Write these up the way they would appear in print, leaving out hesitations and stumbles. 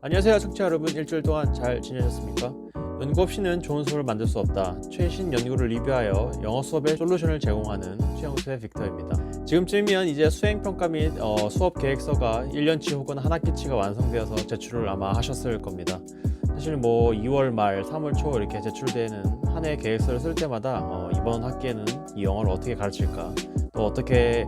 안녕하세요 청취자 여러분, 일주일 동안 잘 지내셨습니까? 연구 없이는 좋은 수업을 만들 수 없다. 최신 연구를 리뷰하여 영어 수업의 솔루션을 제공하는 최영수의 빅터입니다. 지금쯤이면 이제 수행평가 및 수업 계획서가 1년치 혹은 한 학기치가 완성되어서 제출을 아마 하셨을 겁니다. 사실 뭐 2월 말 3월 초 이렇게 제출되는 한 해 계획서를 쓸 때마다 이번 학기에는 이 영어를 어떻게 가르칠까, 또 어떻게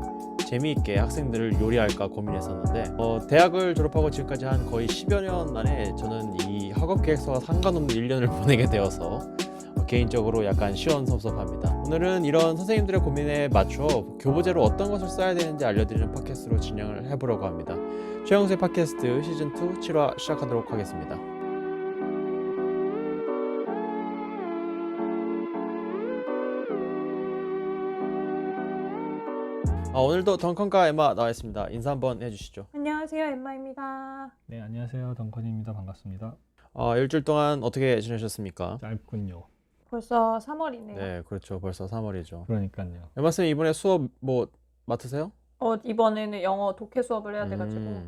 재미있게 학생들을 요리할까 고민했었는데 대학을 졸업하고 지금까지 한 거의 10여 년 만에 저는 이 학업 계획서와 상관없는 1년을 보내게 되어서 개인적으로 약간 시원섭섭합니다. 오늘은 이런 선생님들의 고민에 맞춰 교보제로 어떤 것을 써야 되는지 알려드리는 팟캐스트로 진행을 해보려고 합니다. 최영수의 팟캐스트 시즌2 7화 시작하도록 하겠습니다. 오늘도 덩컨과 엠마 나와 있습니다. 인사 한번 해주시죠. 안녕하세요, 엠마입니다. 네, 안녕하세요. 덩컨입니다. 반갑습니다. 일주일 동안 어떻게 지내셨습니까? 짧군요. 벌써 3월이네요. 네, 그렇죠. 벌써 3월이죠. 그러니까요. 엠마 쌤 이번에 수업 뭐 맡으세요? 이번에는 영어 독해 수업을 해야 돼가지고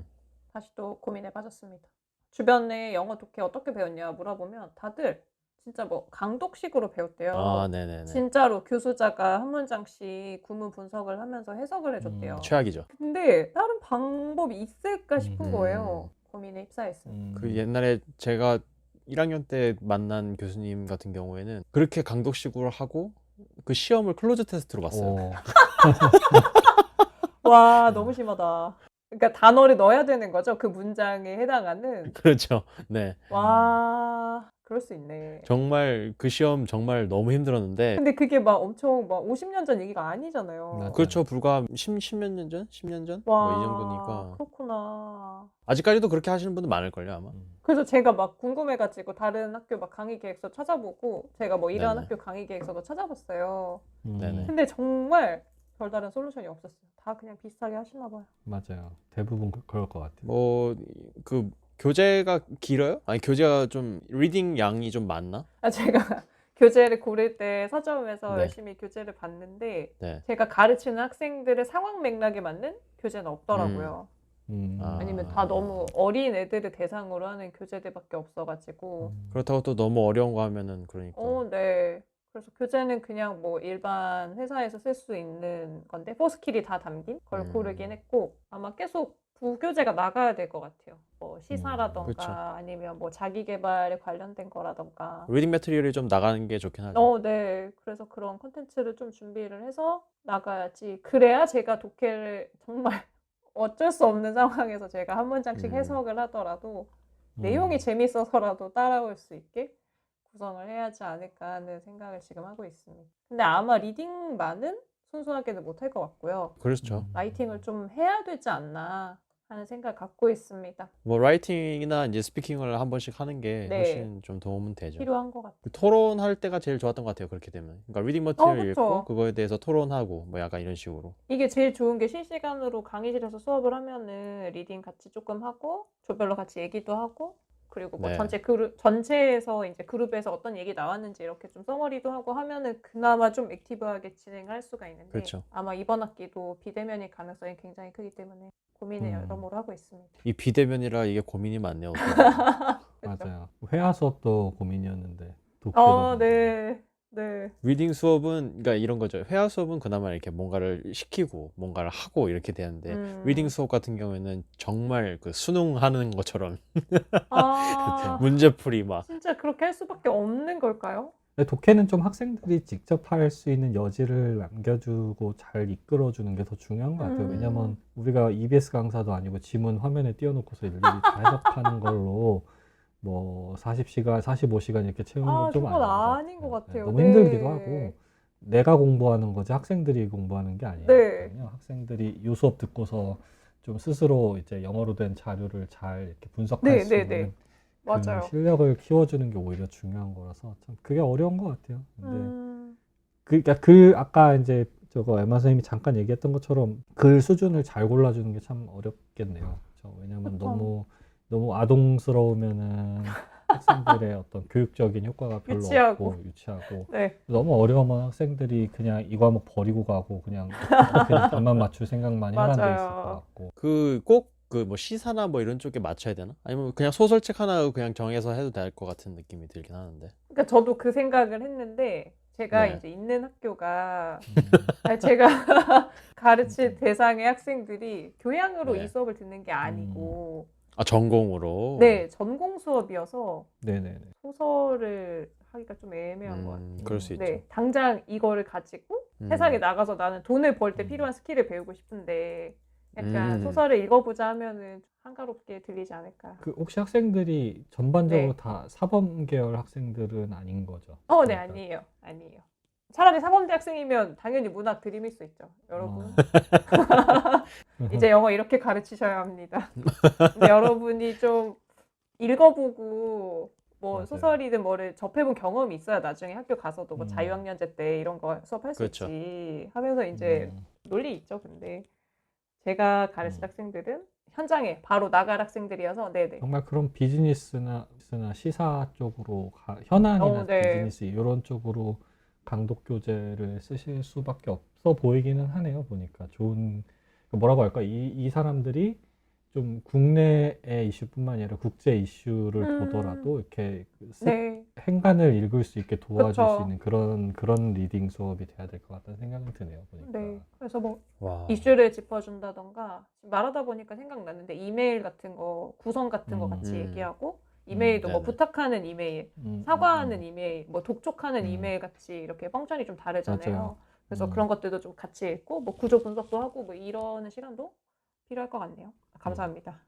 다시 또 고민에 빠졌습니다. 주변에 영어 독해 어떻게 배웠냐 물어보면 다들 진짜 뭐 강독식으로 배웠대요. 네네네. 진짜로 교수자가 한 문장씩 구문 분석을 하면서 해석을 해줬대요. 최악이죠. 근데 다른 방법이 있을까 싶은 거예요. 고민에 휩싸였습니다. 그 옛날에 제가 1학년 때 만난 교수님 같은 경우에는 그렇게 강독식으로 하고 그 시험을 클로즈 테스트로 봤어요. 와, 너무 심하다. 그러니까 단어를 넣어야 되는 거죠. 그 문장에 해당하는. 그렇죠. 네. 와, 그럴 수 있네. 정말 그 시험 정말 너무 힘들었는데. 근데 그게 막 엄청 막 50년 전 얘기가 아니잖아요. 맞아요. 그렇죠. 불과 10몇 년 전? 10년 전? 와, 이 정도니까. 그렇구나. 아직까지도 그렇게 하시는 분들 많을걸요, 아마. 그래서 제가 막 궁금해가지고 다른 학교 막 강의 계획서 찾아보고 제가 뭐 이런 네네. 학교 강의 계획서도 찾아봤어요. 네네. 근데 정말 별다른 솔루션이 없었어요. 다 그냥 비슷하게 하시나 봐요. 맞아요. 대부분 그럴 것 같아요. 뭐 그 교재가 길어요? 아니 교재가 좀 리딩 양이 좀 많나? 제가 교재를 고를 때 서점에서 네. 열심히 교재를 봤는데 네. 제가 가르치는 학생들의 상황 맥락에 맞는 교재는 없더라고요. 아니면 다 너무 어린 애들을 대상으로 하는 교재들밖에 없어가지고 그렇다고 또 너무 어려운 거 하면은 그러니까. 네. 그래서 교재는 그냥 뭐 일반 회사에서 쓸 수 있는 건데 포스킬이 다 담긴 걸 고르긴 했고 아마 계속 부교재가 나가야 될 것 같아요. 뭐 시사라던가 그쵸. 아니면 뭐 자기계발에 관련된 거라던가. 리딩 매트리얼이 좀 나가는 게 좋긴 하죠. 네. 그래서 그런 콘텐츠를 좀 준비를 해서 나가야지. 그래야 제가 독해를 정말 어쩔 수 없는 상황에서 제가 한 문장씩 해석을 하더라도 내용이 재밌어서라도 따라올 수 있게 구성을 해야지 않을까 하는 생각을 지금 하고 있습니다. 근데 아마 리딩만은 순수하게는 못할 것 같고요. 그렇죠. 라이팅을 좀 해야 되지 않나 하는 생각을 갖고 있습니다. 뭐 라이팅이나 이제 스피킹을 한 번씩 하는 게 네. 훨씬 좀 도움은 되죠. 필요한 것 같아요. 그 토론할 때가 제일 좋았던 것 같아요. 그렇게 되면. 그러니까 리딩 머티리얼 그쵸. 읽고 그거에 대해서 토론하고 뭐 약간 이런 식으로. 이게 제일 좋은 게 실시간으로 강의실에서 수업을 하면은 리딩 같이 조금 하고 조별로 같이 얘기도 하고 그리고 뭐 네. 전체에서 이제 그룹에서 어떤 얘기 나왔는지 이렇게 좀 서머리도 하고 하면은 그나마 좀 액티브하게 진행할 수가 있는데 그렇죠. 아마 이번 학기도 비대면일 가능성이 굉장히 크기 때문에 고민을 여러모로 하고 있습니다. 이 비대면이라 이게 고민이 많네요. 맞아요. 회화 수업도 고민이었는데 독해도 네. 리딩 수업은 그러니까 이런 거죠. 회화 수업은 그나마 이렇게 뭔가를 시키고 뭔가를 하고 이렇게 되는데 리딩 수업 같은 경우에는 정말 그 수능하는 것처럼 문제풀이 막. 진짜 그렇게 할 수밖에 없는 걸까요? 근데 독해는 좀 학생들이 직접 할 수 있는 여지를 남겨주고 잘 이끌어주는 게 더 중요한 것 같아요. 왜냐면 우리가 EBS 강사도 아니고 지문 화면에 띄워놓고서 일일이 다 해석하는 걸로 뭐 40시간, 45시간 이렇게 채우는 건 좀 그건 아닌 아닌 것 같아요. 너무 네. 힘들기도 하고 내가 공부하는 거지 학생들이 공부하는 게 아니에요. 네. 학생들이 이 수업 듣고서 좀 스스로 이제 영어로 된 자료를 잘 이렇게 분석할 수 있는 그 맞아요. 실력을 키워주는 게 오히려 중요한 거라서 참 그게 어려운 것 같아요. 근데 아까 이제 저거 엠마 선생님이 잠깐 얘기했던 것처럼 글 수준을 잘 골라주는 게 참 어렵겠네요. 왜냐면 너무 아동스러우면은 학생들의 어떤 교육적인 효과가 별로 없고 유치하고 네. 너무 어려우면 학생들이 그냥 이 과목 버리고 가고 그냥 답만 맞출 생각만 해야 돼 있을 것 같고 그 꼭 그 뭐 시사나 뭐 이런 쪽에 맞춰야 되나? 아니면 그냥 소설책 하나 그냥 정해서 해도 될 것 같은 느낌이 들긴 하는데. 그러니까 저도 그 생각을 했는데 제가 네. 이제 있는 학교가 음, 아니, 제가 가르칠 대상의 학생들이 교양으로 네. 이 수업을 듣는 게 아니고 아, 전공으로. 네, 전공 수업이어서 네네네. 소설을 하기가 좀 애매한 것 같아요. 그럴 수 있죠. 네, 당장 이거를 가지고 세상에 나가서 나는 돈을 벌 때 필요한 스킬을 배우고 싶은데 약간 소설을 읽어보자 하면은 한가롭게 들리지 않을까. 그 혹시 학생들이 전반적으로 네. 다 사범 계열 학생들은 아닌 거죠? 네, 그러니까. 아니에요. 아니에요. 차라리 사범대 학생이면 당연히 문학 드림일 수 있죠. 여러분. 이제 영어 이렇게 가르치셔야 합니다. 근데 여러분이 좀 읽어보고 뭐 맞아요. 소설이든 뭐를 접해본 경험이 있어야 나중에 학교 가서도 뭐 음. 자유학년제 때 이런 거 수업할 수 그렇죠. 있지 하면서 이제 음, 논리 있죠. 근데 제가 가르칠 학생들은 현장에 바로 나갈 학생들이어서 네네. 정말 그런 비즈니스나 시사 쪽으로 현안이나 네. 비즈니스 이런 쪽으로 강독 교재를 쓰실 수밖에 없어 보이기는 하네요. 보니까 좋은 뭐라고 할까 이 사람들이 좀 국내의 이슈뿐만 아니라 국제 이슈를 보더라도 이렇게 네. 행간을 읽을 수 있게 도와줄 그쵸. 수 있는 그런 리딩 수업이 돼야 될 것 같다는 생각이 드네요. 보니까. 네. 그래서 뭐 와. 이슈를 짚어준다던가 말하다 보니까 생각났는데 이메일 같은 거 구성 같은 거 같이 얘기하고 이메일도 뭐 네네. 부탁하는 이메일, 사과하는 이메일, 뭐 독촉하는 이메일 같이 이렇게 펑션이 좀 다르잖아요. 맞아요. 그래서 그런 것들도 좀 같이 읽고 뭐 구조 분석도 하고 뭐 이러는 시간도 필요할 것 같네요. 감사합니다.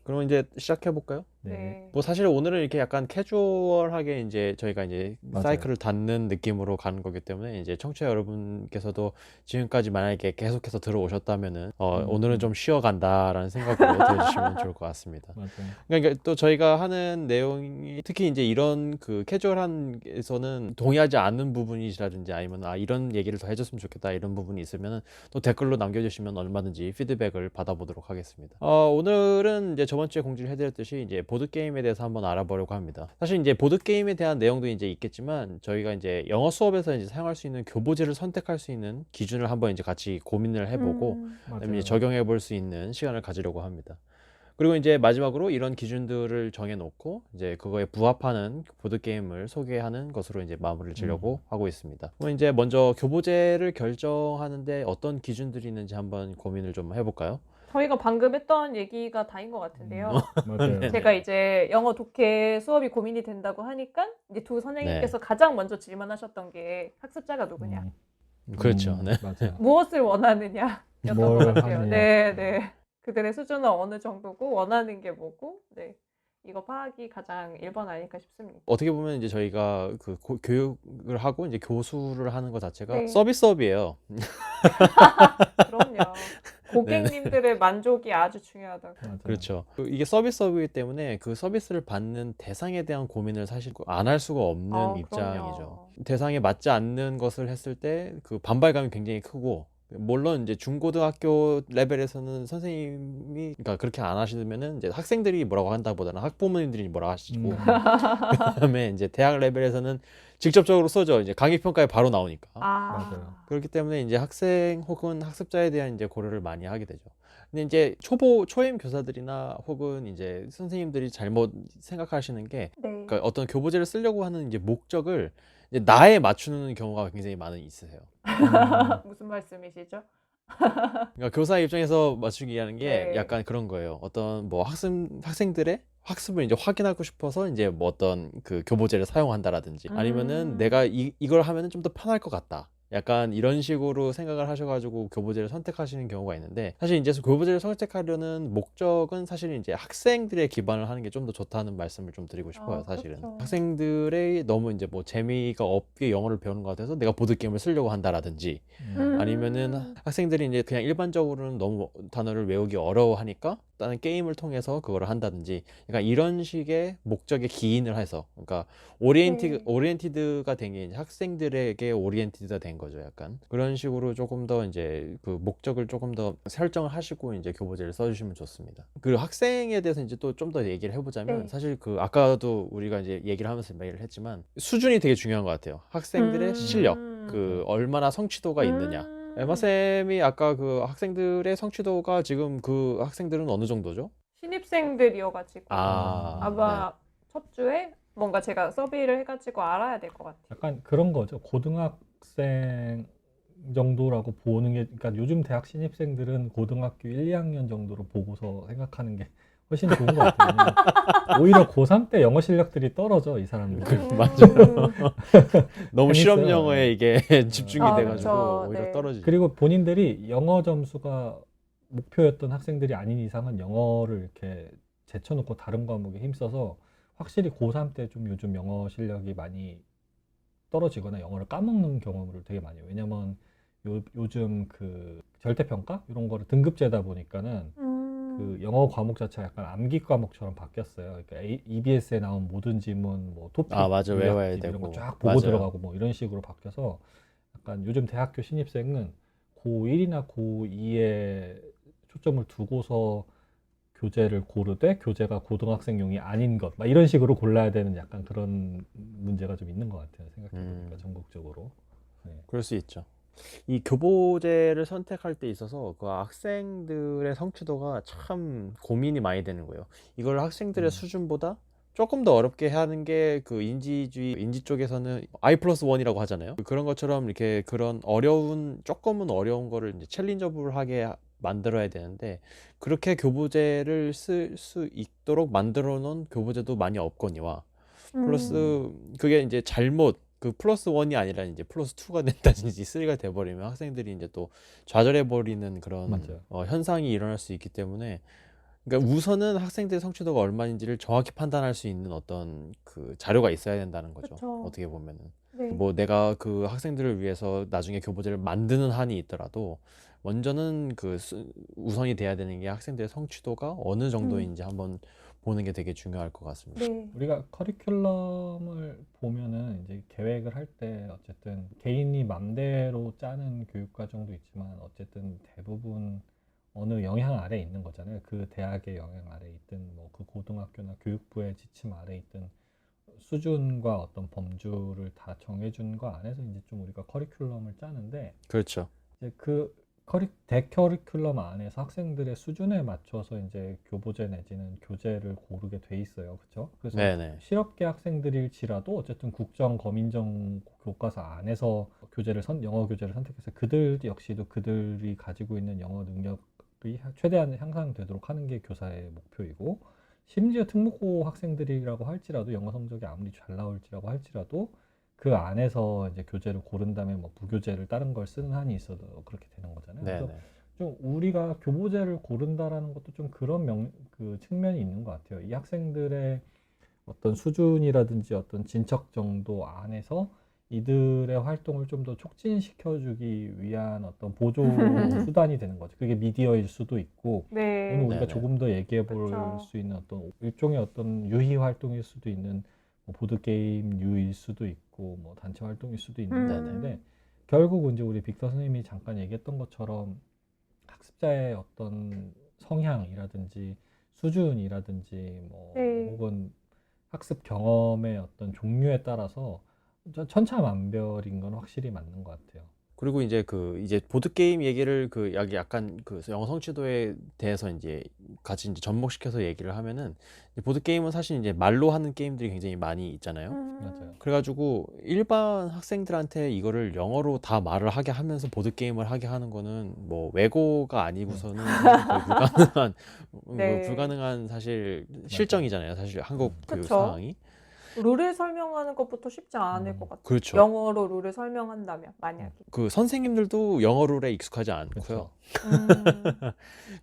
그럼 이제 시작해 볼까요? 네. 뭐 사실 오늘은 이렇게 약간 캐주얼하게 이제 저희가 이제 맞아요. 사이클을 닫는 느낌으로 가는 거기 때문에 이제 청취자 여러분께서도 지금까지 만약에 계속해서 들어오셨다면은 오늘은 좀 쉬어간다라는 생각으로 들어주시면 좋을 것 같습니다. 맞아요. 그러니까 또 저희가 하는 내용이 특히 이제 이런 그 캐주얼한에서는 동의하지 않는 부분이라든지 아니면 이런 얘기를 더 해줬으면 좋겠다 이런 부분이 있으면은 또 댓글로 남겨주시면 얼마든지 피드백을 받아보도록 하겠습니다. 오늘은 이제 저번 주에 공지를 해드렸듯이 이제 보드 게임에 대해서 한번 알아보려고 합니다. 사실 이제 보드 게임에 대한 내용도 이제 있겠지만 저희가 이제 영어 수업에서 이제 사용할 수 있는 교보제를 선택할 수 있는 기준을 한번 이제 같이 고민을 해보고 그다음에 이제 적용해 볼 수 있는 시간을 가지려고 합니다. 그리고 이제 마지막으로 이런 기준들을 정해놓고 이제 그거에 부합하는 보드 게임을 소개하는 것으로 이제 마무리를 지려고 하고 있습니다. 그럼 이제 먼저 교보제를 결정하는데 어떤 기준들이 있는지 한번 고민을 좀 해볼까요? 저희가 방금 했던 얘기가 다인 것 같은데요. 맞아요. 제가 이제 영어 독해 수업이 고민이 된다고 하니까 이제 두 선생님께서 가장 먼저 질문하셨던 게 학습자가 누구냐, 그렇죠. 네. 맞아요. 무엇을 원하느냐 였던 것 뭘 같아요. 하느냐. 네. 그들의 수준은 어느 정도고 원하는 게 뭐고, 네. 이거 파악이 가장 1번 아닐까 싶습니다. 어떻게 보면 이제 저희가 그 교육을 하고 이제 교수를 하는 것 자체가 네. 서비스업이에요. 그럼요. 고객님들의 만족이 아주 중요하다고. 맞아요. 그렇죠. 이게 서비스업이기 때문에 그 서비스를 받는 대상에 대한 고민을 사실 안 할 수가 없는 입장이죠. 그럼요. 대상에 맞지 않는 것을 했을 때 그 반발감이 굉장히 크고, 물론 이제 중고등학교 레벨에서는 선생님이 그러니까 그렇게 안 하시면은 이제 학생들이 뭐라고 한다보다는 학부모님들이 뭐라고 하시고 그다음에 이제 대학 레벨에서는 직접적으로 써죠. 이제 강의 평가에 바로 나오니까. 맞아요. 그렇기 때문에 이제 학생 혹은 학습자에 대한 이제 고려를 많이 하게 되죠. 근데 이제 초임 교사들이나 혹은 이제 선생님들이 잘못 생각하시는 게 네. 그러니까 어떤 교보제를 쓰려고 하는 이제 목적을 이제 나에 맞추는 경우가 굉장히 많이 있으세요. 무슨 말씀이시죠? 그러니까 교사 입장에서 맞추기 하는 게 네. 약간 그런 거예요. 어떤 뭐 학생들의 학습을 이제 확인하고 싶어서 이제 뭐 어떤 그 교보제를 사용한다라든지 아니면은 내가 이걸 하면은 좀 더 편할 것 같다. 약간 이런 식으로 생각을 하셔가지고 교보제를 선택하시는 경우가 있는데, 사실 이제 교보제를 선택하려는 목적은 사실 이제 학생들의 기반을 하는 게 좀 더 좋다는 말씀을 좀 드리고 싶어요. 사실은 그렇죠. 학생들의 너무 이제 뭐 재미가 없게 영어를 배우는 것 같아서 내가 보드게임을 쓰려고 한다라든지 아니면은 학생들이 이제 그냥 일반적으로는 너무 단어를 외우기 어려워하니까 다른 게임을 통해서 그걸 한다든지 약간 이런 식의 목적에 기인을 해서, 그러니까 오리엔티드가 된 게 이제 학생들에게 오리엔티드가 된 거죠. 약간 그런 식으로 조금 더 이제 그 목적을 조금 더 설정을 하시고 이제 교보제를 써주시면 좋습니다. 그리고 학생에 대해서 이제 또 좀 더 얘기를 해보자면 사실 그 아까도 우리가 이제 얘기를 하면서 얘기를 했지만 수준이 되게 중요한 것 같아요. 학생들의 실력, 그 얼마나 성취도가 있느냐. 에마쌤이 아까 그 학생들의 성취도가 지금 그 학생들은 어느 정도죠? 신입생들이어가지고 아마 네. 첫 주에 뭔가 제가 서비를 해가지고 알아야 될 것 같아요. 약간 그런 거죠. 고등학생 정도라고 보는 게, 그러니까 요즘 대학 신입생들은 고등학교 1, 2학년 정도로 보고서 생각하는 게 훨씬 좋은 것 같아요. 왜냐면 오히려 고3 때 영어 실력들이 떨어져, 이 사람들. 맞아요. 너무 재밌어요. 실험 영어에 이게 집중이 아, 돼가지고 그쵸. 오히려 네. 떨어지죠. 그리고 본인들이 영어 점수가 목표였던 학생들이 아닌 이상은 영어를 이렇게 제쳐놓고 다른 과목에 힘써서 확실히 고3 때 좀 요즘 영어 실력이 많이 떨어지거나 영어를 까먹는 경우를 되게 많이 해요. 왜냐면 요즘 그 절대평가 이런 거를 등급제다 보니까는 그 영어 과목 자체가 약간 암기 과목처럼 바뀌었어요. 그러니까 EBS에 나온 모든 지문, 뭐 토픽, 맞아, 외워야 요약집 이런 되고. 거 쫙 보고 맞아요. 들어가고 뭐 이런 식으로 바뀌어서 약간 요즘 대학교 신입생은 고1이나 고2에 초점을 두고서 교재를 고르되 교재가 고등학생용이 아닌 것, 막 이런 식으로 골라야 되는 약간 그런 문제가 좀 있는 것 같아요. 생각해보니까 전국적으로. 네. 그럴 수 있죠. 이 교보제를 선택할 때 있어서 그 학생들의 성취도가 참 고민이 많이 되는 거예요. 이걸 학생들의 수준보다 조금 더 어렵게 하는 게 그 인지 쪽에서는 I+1이라고 하잖아요. 그런 것처럼 이렇게 그런 조금은 어려운 거를 이제 챌린저블하게 만들어야 되는데, 그렇게 교보제를 쓸 수 있도록 만들어 놓은 교보제도 많이 없거니와, 플러스 그게 이제 그 플러스 1이 아니라 이제 플러스 2가 된다든지 3가 돼버리면 학생들이 이제 또 좌절해버리는 그런 맞아요. 현상이 일어날 수 있기 때문에, 그러니까 우선은 학생들의 성취도가 얼마인지를 정확히 판단할 수 있는 어떤 그 자료가 있어야 된다는 거죠. 그쵸. 어떻게 보면은 네. 뭐 내가 그 학생들을 위해서 나중에 교보제를 만드는 한이 있더라도 먼저는 우선이 돼야 되는 게 학생들의 성취도가 어느 정도인지 한번 보는 게 되게 중요할 것 같습니다. 네. 우리가 커리큘럼을 보면은 이제 계획을 할 때 어쨌든 개인이 맘대로 짜는 교육 과정도 있지만 어쨌든 대부분 어느 영향 아래 있는 거잖아요. 그 대학의 영향 아래 있든 뭐 그 고등학교나 교육부의 지침 아래 있든 수준과 어떤 범주를 다 정해준 거 안에서 이제 좀 우리가 커리큘럼을 짜는데, 그렇죠. 이제 그 대커리큘럼 안에서 학생들의 수준에 맞춰서 이제 교보제 내지는 교재를 고르게 돼 있어요. 그렇죠? 그래서 네네. 실업계 학생들일지라도 어쨌든 국정, 검인정 교과서 안에서 영어 교재를 선택해서 그들 역시도 그들이 가지고 있는 영어 능력이 최대한 향상되도록 하는 게 교사의 목표이고, 심지어 특목고 학생들이라고 할지라도 영어 성적이 아무리 잘 나올지라고 할지라도 그 안에서 이제 교재를 고른 다음에 뭐 부교재를 다른 걸 쓰는 한이 있어도 그렇게 되는 거잖아요. 그래서 네네. 좀 우리가 교보제를 고른다라는 것도 좀 그런 그 측면이 있는 것 같아요. 이 학생들의 어떤 수준이라든지 어떤 진척 정도 안에서 이들의 활동을 좀 더 촉진시켜주기 위한 어떤 보조 수단이 되는 거죠. 그게 미디어일 수도 있고, 네. 오늘 우리가 네네. 조금 더 얘기해 볼 그쵸. 수 있는 어떤 일종의 어떤 유희 활동일 수도 있는, 뭐 보드게임 유일 수도 있고, 뭐 단체 활동일 수도 있는 것 같은데, 결국 이제 우리 빅터 선생님이 잠깐 얘기했던 것처럼 학습자의 어떤 성향이라든지 수준이라든지 뭐 네. 혹은 학습 경험의 어떤 종류에 따라서 천차만별인 건 확실히 맞는 것 같아요. 그리고 이제 이제 보드게임 얘기를 약간 영어 성취도에 대해서 이제 같이 이제 접목시켜서 얘기를 하면은, 보드게임은 사실 이제 말로 하는 게임들이 굉장히 많이 있잖아요. 맞아요. 그래가지고 일반 학생들한테 이거를 영어로 다 말을 하게 하면서 보드게임을 하게 하는 거는 뭐 외고가 아니고서는 사실 거의 네. 불가능한 사실 실정이잖아요. 사실 한국 교육 그쵸. 상황이. 룰을 설명하는 것부터 쉽지 않을 것 같아요. 그렇죠. 영어로 룰을 설명한다면 만약에. 그 선생님들도 영어 룰에 익숙하지 않고요. 그렇죠.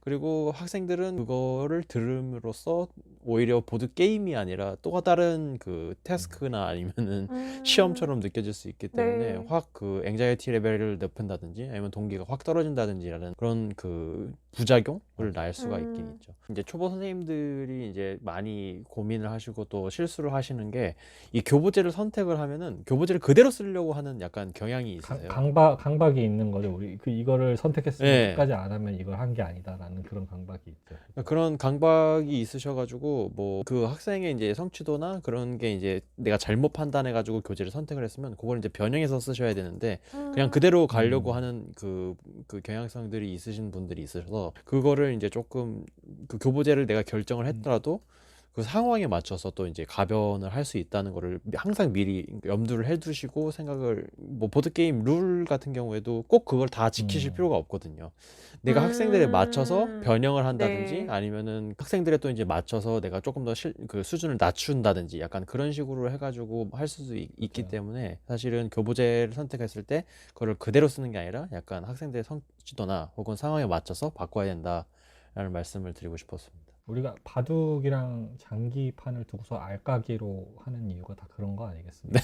그리고 학생들은 그거를 들음으로써 오히려 보드 게임이 아니라 또 다른 그 태스크나 아니면은 시험처럼 느껴질 수 있기 때문에 네. 확 그 앵자이티 레벨을 높인다든지 아니면 동기가 확 떨어진다든지라는 그런 그 부작용을 날 수가 있긴 있죠. 이제 초보 선생님들이 이제 많이 고민을 하시고 또 실수를 하시는 게, 게 이 교보제를 선택을 하면은 교보제를 그대로 쓰려고 하는 약간 경향이 있으세요. 강박이 있는 거죠. 우리 이거를 선택했으면 네. 끝까지 안 하면 이걸 한 게 아니다라는 그런 강박이 있죠. 그런 강박이 있으셔가지고 뭐 그 학생의 이제 성취도나 그런 게 이제 내가 잘못 판단해가지고 교재를 선택을 했으면 그걸 이제 변형해서 쓰셔야 되는데 그냥 그대로 가려고 하는 그 경향성들이 있으신 분들이 있으셔서 그거를 이제 조금 그 교보제를 내가 결정을 했더라도 그 상황에 맞춰서 또 이제 가변을 할 수 있다는 거를 항상 미리 염두를 해두시고 생각을 뭐 보드게임 룰 같은 경우에도 꼭 그걸 다 지키실 필요가 없거든요. 내가 학생들에 맞춰서 변형을 한다든지 네. 아니면은 학생들에 또 이제 맞춰서 내가 조금 더 그 수준을 낮춘다든지 약간 그런 식으로 해가지고 할 수도 있기 맞아요. 때문에 사실은 교보제를 선택했을 때 그거를 그대로 쓰는 게 아니라 약간 학생들의 성취도나 혹은 상황에 맞춰서 바꿔야 된다라는 말씀을 드리고 싶었습니다. 우리가 바둑이랑 장기판을 두고서 알까기로 하는 이유가 다 그런 거 아니겠습니까?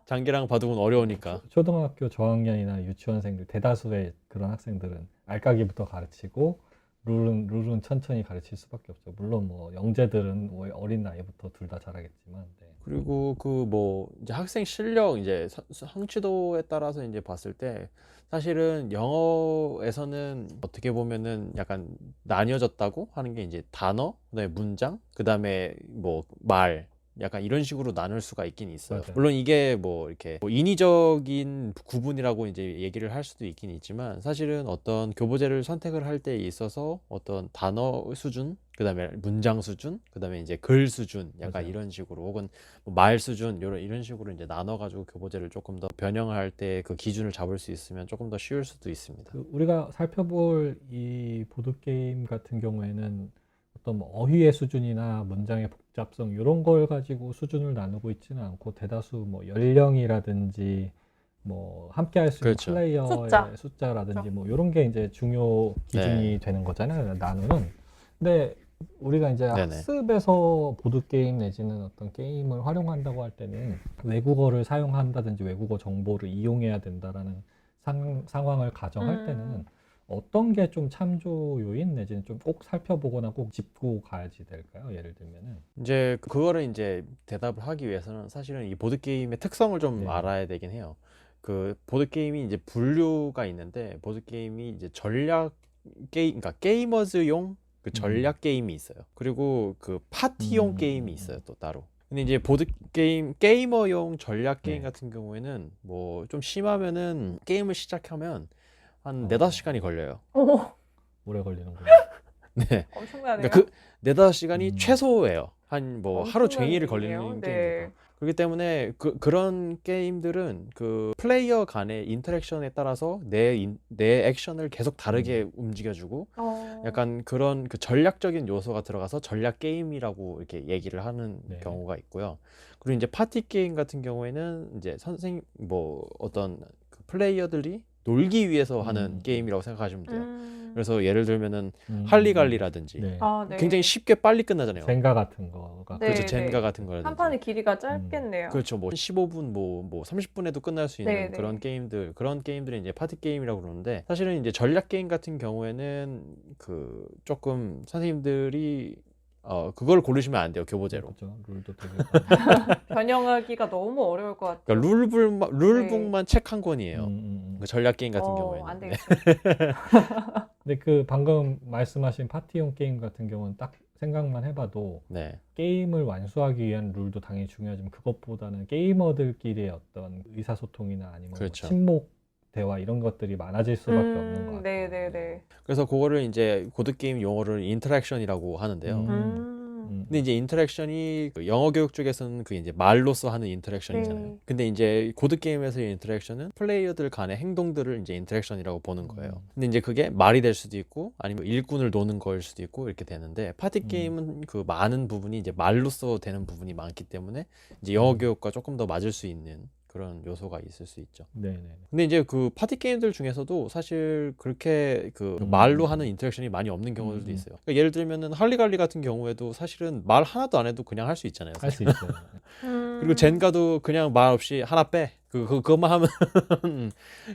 장기랑 바둑은 어려우니까. 초등학교 저학년이나 유치원생들 대다수의 그런 학생들은 알까기부터 가르치고 룰은 천천히 가르칠 수밖에 없죠. 물론 뭐 영재들은 뭐 어린 나이부터 둘 다 잘하겠지만. 네. 그리고 그 뭐 이제 학생 실력 이제 성취도에 따라서 이제 봤을 때 사실은 영어에서는 어떻게 보면은 약간 나뉘어졌다고 하는 게 이제 단어, 그다음에 문장, 그다음에 뭐 말 약간 이런 식으로 나눌 수가 있긴 있어요. 맞아요. 물론 이게 뭐 이렇게 뭐 인위적인 구분이라고 이제 얘기를 할 수도 있긴 있지만 사실은 어떤 교보제를 선택을 할 때 있어서 어떤 단어 수준, 그다음에 문장 수준, 그다음에 이제 글 수준 약간 맞아요. 이런 식으로 혹은 뭐 말 수준 이런 식으로 이제 나눠가지고 교보제를 조금 더 변형을 할 때 그 기준을 잡을 수 있으면 조금 더 쉬울 수도 있습니다. 우리가 살펴볼 이 보드게임 같은 경우에는 어떤 뭐 어휘의 수준이나 문장의 복잡성 이런 걸 가지고 수준을 나누고 있지는 않고 대다수 뭐 연령이라든지 뭐 함께 할 수 있는 그렇죠. 플레이어의 숫자라든지 그렇죠. 뭐 이런 게 이제 중요 기준이 되는 거잖아요. 나누는. 근데 우리가 이제 네네. 학습에서 보드게임 내지는 어떤 게임을 활용한다고 할 때는 외국어를 사용한다든지 외국어 정보를 이용해야 된다라는 상황을 가정할 때는 어떤 게 좀 참조 요인 내지는 좀 꼭 살펴보거나 꼭 짚고 가야지 될까요? 예를 들면은 이제 그거를 이제 대답을 하기 위해서는 사실은 이 보드 게임의 특성을 좀 네. 알아야 되긴 해요. 그 보드 게임이 이제 분류가 있는데 보드 게임이 이제 전략 게임, 그러니까 게이머즈용 그 전략 게임이 있어요. 그리고 그 파티용 게임이 있어요, 또 따로. 근데 이제 보드 게이머용 전략 게임 네. 같은 경우에는 뭐 좀 심하면은 게임을 시작하면 한 어. 4-5시간이 걸려요. 오, 오래 걸리는군요. 네. 엄청나네요. 그러니까 그 4-5시간이 음. 최소예요. 한 뭐 하루 엄청난 종일이 일이네요. 걸리는 네. 게임이니까. 그렇기 때문에 그런 게임들은 그 플레이어 간의 인터랙션에 따라서 내 액션을 계속 다르게 움직여주고 약간 그런 그 전략적인 요소가 들어가서 전략 게임이라고 이렇게 얘기를 하는 네. 경우가 있고요. 그리고 이제 파티 게임 같은 경우에는 이제 뭐 어떤 그 플레이어들이 놀기 위해서 하는 게임이라고 생각하시면 돼요. 그래서 예를 들면은 할리갈리라든지 네. 아, 네. 굉장히 쉽게 빨리 끝나잖아요. 젠가 같은 거가 네. 그렇죠. 젠가 같은 거라든지. 한 판의 길이가 짧겠네요. 그렇죠. 뭐 15분 뭐 30분에도 끝날 수 있는 네, 그런 네. 그런 게임들이 이제 파티 게임이라고 그러는데 사실은 이제 전략 게임 같은 경우에는 그 조금 선생님들이 그걸 고르시면 안 돼요. 교보제로. 그렇죠. 룰도 되게 변형하기가 너무 어려울 것 같아요. 그러니까 룰북만 책 한 권이에요. 그 전략 게임 같은 안 경우에는. 네. 되겠어요. 근데 그 방금 말씀하신 파티용 게임 같은 경우는 딱 생각만 해봐도 네. 게임을 완수하기 위한 룰도 당연히 중요하지만 그것보다는 게이머들끼리의 어떤 의사소통이나 아니면 뭐 그렇죠. 친목 대화 이런 것들이 많아질 수밖에 없는 것 같아요. 네네네. 그래서 그거를 이제 보드게임 용어를 인터랙션이라고 하는데요. 근데 이제 인터랙션이 그 영어 교육 쪽에서는 그 이제 말로써 하는 인터랙션이잖아요. 네. 근데 이제 보드 게임에서의 인터랙션은 플레이어들 간의 행동들을 이제 인터랙션이라고 보는 거예요. 근데 이제 그게 말이 될 수도 있고 아니면 일꾼을 노는 거일 수도 있고 이렇게 되는데 파티 게임은 그 많은 부분이 이제 말로써 되는 부분이 많기 때문에 이제 영어 교육과 조금 더 맞을 수 있는 그런 요소가 있을 수 있죠. 네네. 근데 이제 그 파티 게임들 중에서도 사실 그렇게 그 말로 하는 인터랙션이 많이 없는 경우들도 있어요. 그러니까 예를 들면은 할리갈리 같은 경우에도 사실은 말 하나도 안 해도 그냥 할 수 있잖아요. 할 수 있어요. 그리고 젠가도 그냥 말 없이 하나 빼. 그것만 하면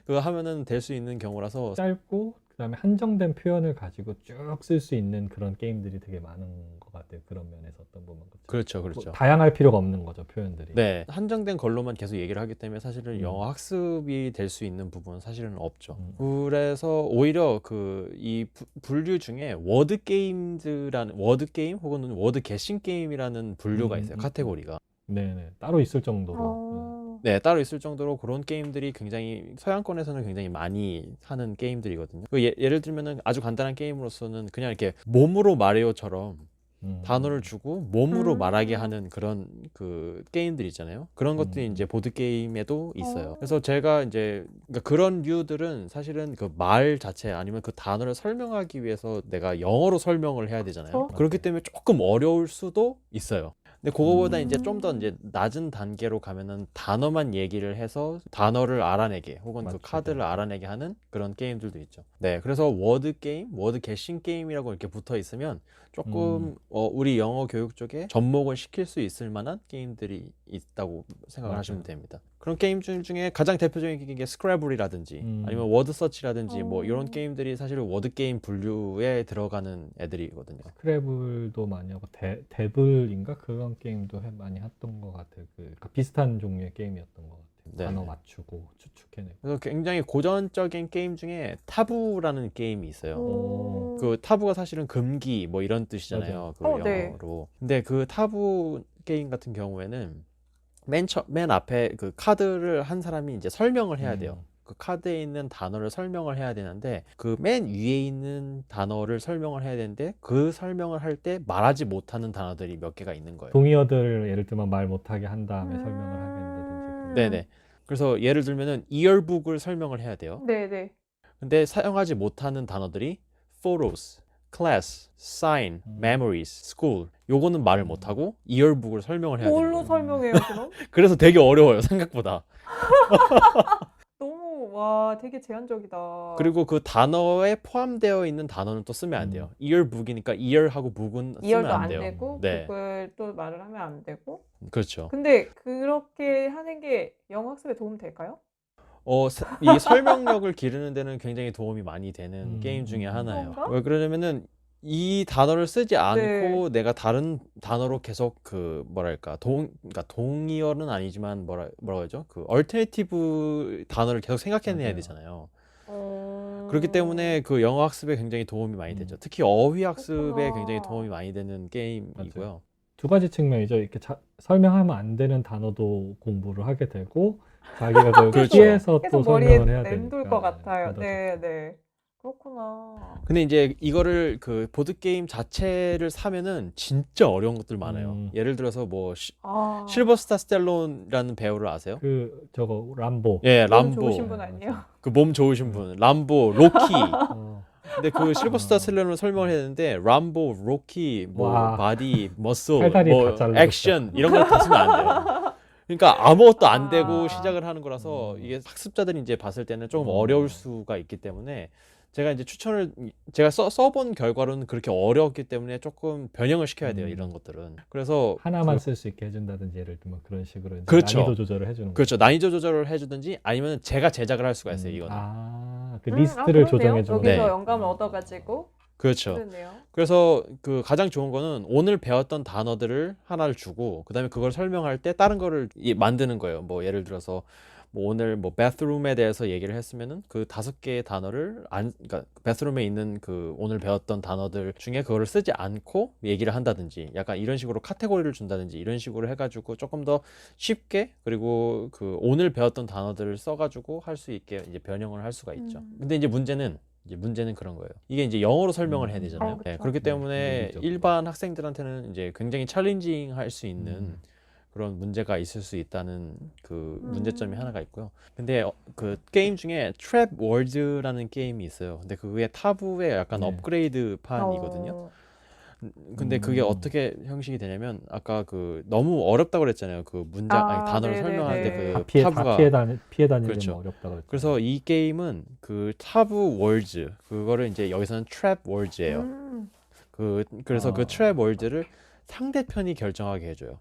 그거 하면은 될 수 있는 경우라서 짧고 그다음에 한정된 표현을 가지고 쭉 쓸 수 있는 그런 게임들이 되게 많은 것 같아요. 그런 면에서 어떤 부분 그렇죠, 그렇죠. 다양할 필요가 없는 거죠, 표현들이. 네, 한정된 걸로만 계속 얘기를 하기 때문에 사실은 음. 영어 학습이 될 수 있는 부분은 사실은 없죠. 음. 그래서 오히려 그 이 분류 중에 워드 게임즈라는 워드 게임 혹은 워드 게싱 게임이라는 분류가 있어요. 카테고리가. 네네, 따로 있을 정도로. 어. 네, 따로 있을 정도로 그런 게임들이 굉장히 서양권에서는 굉장히 많이 하는 게임들이거든요. 예를 들면은 아주 간단한 게임으로서는 그냥 이렇게 몸으로 마리오처럼 단어를 주고 몸으로 말하게 하는 그런 그 게임들 있잖아요. 그런 것들이 이제 보드 게임에도 있어요. 그래서 제가 이제 그러니까 그런 류들은 사실은 그 말 자체 아니면 그 단어를 설명하기 위해서 내가 영어로 설명을 해야 되잖아요. 그렇죠. 그렇기 때문에 조금 어려울 수도 있어요. 근데 그거보다 이제 좀 더 음. 이제 낮은 단계로 가면은 단어만 얘기를 해서 단어를 알아내게 혹은 그 맞죠. 카드를 알아내게 하는 그런 게임들도 있죠. 네, 그래서 워드 게임, 워드 게싱 게임이라고 이렇게 붙어 있으면 조금 우리 영어 교육 쪽에 접목을 시킬 수 있을 만한 게임들이 있다고 생각을 맞아요. 하시면 됩니다. 그런 게임 중에 가장 대표적인 게 스크래블이라든지 아니면 워드 서치라든지 뭐 이런 게임들이 사실 워드 게임 분류에 들어가는 애들이거든요. 스크래블도 많이 하고 데블인가 그런 게임도 많이 했던 것 같아요. 그러니까 비슷한 종류의 게임이었던 것 같아요. 네. 단어 맞추고 추측해내고. 그래서 굉장히 고전적인 게임 중에 타부라는 게임이 있어요. 오. 그 타부가 사실은 금기 뭐 이런 뜻이잖아요. 그 네. 영어로. 근데 그 타부 게임 같은 경우에는 맨 앞에 그 카드를 한 사람이 이제 설명을 해야 돼요. 그 카드에 있는 단어를 설명을 해야 되는데 그 맨 위에 있는 단어를 설명을 해야 되는데 그 설명을 할 때 말하지 못하는 단어들이 몇 개가 있는 거예요. 동의어들을 예를 들면 말 못하게 한 다음에 설명을 하게 된다든지. 네네. 그래서 예를 들면은 이어북을 설명을 해야 돼요. 네네. 근데 사용하지 못하는 단어들이 photos, class, sign, memories, school. 요거는 말을 못하고 이어북을 설명을 해야 돼요. 뭘로 설명해요, 그럼? 그래서 되게 어려워요, 생각보다. 너무 와 되게 제한적이다. 그리고 그 단어에 포함되어 있는 단어는 또 쓰면 안 돼요. earbook이니까 ear하고 book은 쓰면 이열도 안 안 돼요. 되고 네, 그걸 또 말을 하면 안 되고. 그렇죠. 근데 그렇게 하는 게 영어 학습에 도움 될까요? 이 설명력을 기르는 데는 굉장히 도움이 많이 되는 게임 중에 하나예요. 그런가? 왜 그러냐면은 이 단어를 쓰지 않고 네. 내가 다른 단어로 계속 그 뭐랄까 그러니까 동의어는 아니지만 뭐라고 하죠? 그 얼터네티브 단어를 계속 생각해내야 맞아요. 되잖아요. 어... 그렇기 때문에 그 영어 학습에 굉장히 도움이 많이 되죠. 특히 어휘 학습에 그렇구나. 굉장히 도움이 많이 되는 게임이고요. 두 가지 측면이죠. 이렇게 설명하면 안 되는 단어도 공부를 하게 되고 자기가 그걸 그렇죠. 피해서 계속 또 머리에 설명을 해야 맴돌 되니까. 것 같아요. 받아서. 네. 그렇구나. 근데 이제 이거를 그 보드 게임 자체를 사면은 진짜 어려운 것들 많아요. 예를 들어서 뭐 아, 실버스타 스텔론이라는 배우를 아세요? 저거 람보. 예, 몸 람보. 좋으신 분 아니에요? 그 몸 좋으신 분. 람보, 로키. 어, 근데 그 실버스타 스텔론을 설명을 해야 되는데 람보, 로키, 뭐 와. 바디, 머슬, 팔다리 뭐 다 잘라졌다. 액션 이런 걸 다 쓰면 안 돼요. 그러니까 아무것도 안 되고 아. 시작을 하는 거라서 이게 학습자들이 이제 봤을 때는 조금 어려울 수가 있기 때문에 제가 이제 제가 써본 결과로는 그렇게 어려웠기 때문에 조금 변형을 시켜야 돼요, 이런 것들은. 그래서 하나만 쓸 수 있게 해준다든지 예를 들면 그런 식으로 이제 그렇죠. 난이도 조절을 해주는 그렇죠. 난이도 조절을 해주든지 아니면 제가 제작을 할 수가 있어요, 이거는. 그 리스트를 그렇네요. 조정해주는 네. 여기서 영감을 얻어가지고 그렇죠. 그러네요. 그래서 그 가장 좋은 거는 오늘 배웠던 단어들을 하나를 주고 그다음에 그걸 설명할 때 다른 거를 만드는 거예요. 뭐 예를 들어서 뭐 오늘 뭐 bathroom에 대해서 얘기를 했으면은 그 5개의 단어를 그러니까 bathroom에 있는 그 오늘 배웠던 단어들 중에 그거를 쓰지 않고 얘기를 한다든지 약간 이런 식으로 카테고리를 준다든지 이런 식으로 해가지고 조금 더 쉽게 그리고 그 오늘 배웠던 단어들을 써가지고 할 수 있게 이제 변형을 할 수가 있죠. 근데 이제 문제는 그런 거예요. 이게 이제 영어로 설명을 해야 되잖아요. 그쵸. 네, 그렇기 때문에 논리적으로. 일반 학생들한테는 이제 굉장히 챌린징 할 수 있는 그런 문제가 있을 수 있다는 그 문제점이 하나가 있고요. 근데 그 게임 중에 트랩 월드라는 게임이 있어요. 근데 그게 타부의 약간 네. 업그레이드 판이거든요. 어, 근데 그게 어떻게 형식이 되냐면 아까 그 너무 어렵다고 그랬잖아요. 그 아니, 단어를 네네네. 설명하는데 그 다 피해 다니려면 그렇죠. 어렵다고 했죠. 그래서 이 게임은 그 타부 월즈 그거를 이제 여기서는 트랩 월즈예요. 그래서 그 트랩 월즈를 상대편이 결정하게 해줘요.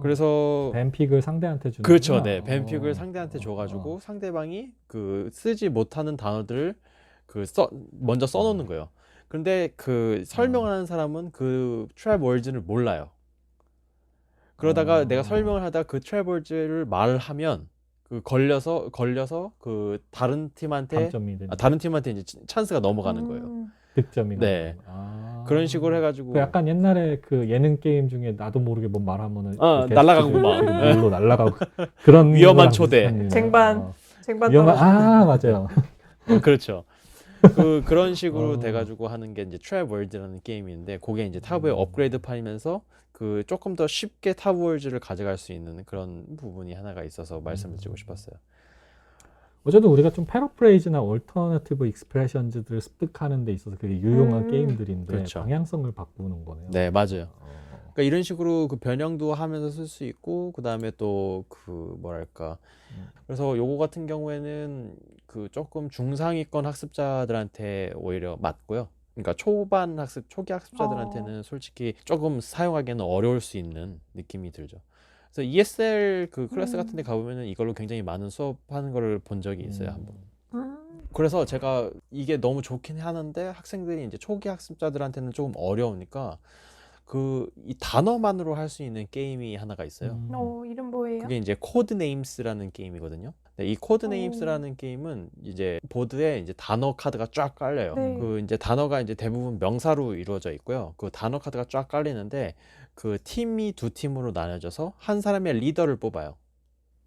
그래서 뱀픽을 상대한테 주는 그렇죠. 네. 뱀픽을 상대한테 줘가지고 상대방이 그 쓰지 못하는 단어들을 먼저 써놓는 거예요. 근데 그 설명하는 사람은 그 트랩 월즈를 몰라요. 그러다가 내가 설명을 하다 그 트랩 월즈를 말을 하면 그 걸려서 그 다른 팀한테 감점이 되는 다른 팀한테 이제 찬스가 넘어가는 거예요. 득점이 네. 나는. 그런 식으로 해가지고 그 약간 옛날에 그 예능 게임 중에 나도 모르게 뭐 말하면은 날아가고 막 물로 날아가고 그런 위험한 거랑 초대. 비슷한 쟁반 위험한 떨어지는. 맞아요. 그렇죠. 그런 식으로 어. 돼가지고 하는 게 이제 트랩 월드라는 게임인데 그게 이제 타브의 업그레이드 판이면서 그 조금 더 쉽게 타브 월즈를 가져갈 수 있는 그런 부분이 하나가 있어서 말씀을 드리고 싶었어요. 어쨌든 우리가 좀 패러프레이즈나 얼터너티브 익스프레션즈들을 습득하는 데 있어서 그게 유용한 게임들인데 그렇죠. 방향성을 바꾸는 거네요. 네, 맞아요. 그러니까 이런 식으로 그 변형도 하면서 쓸 수 있고 그다음에 또 그 뭐랄까 그래서 요거 같은 경우에는 그 조금 중상위권 학습자들한테 오히려 맞고요. 그러니까 초기 학습자들한테는 솔직히 조금 사용하기에는 어려울 수 있는 느낌이 들죠. 그래서 ESL 그 클래스 같은 데 가보면은 이걸로 굉장히 많은 수업하는 거를 본 적이 있어요, 한번. 그래서 제가 이게 너무 좋긴 하는데 학생들이 이제 초기 학습자들한테는 조금 어려우니까 이 단어만으로 할 수 있는 게임이 하나가 있어요. 이름 뭐예요? 그게 이제 코드 네임스라는 게임이거든요. 네, 이 코드 네임스라는 게임은 이제 보드에 이제 단어 카드가 쫙 깔려요. 네. 그 이제 단어가 이제 대부분 명사로 이루어져 있고요. 그 단어 카드가 쫙 깔리는데 그 팀이 두 팀으로 나눠져서 한 사람의 리더를 뽑아요.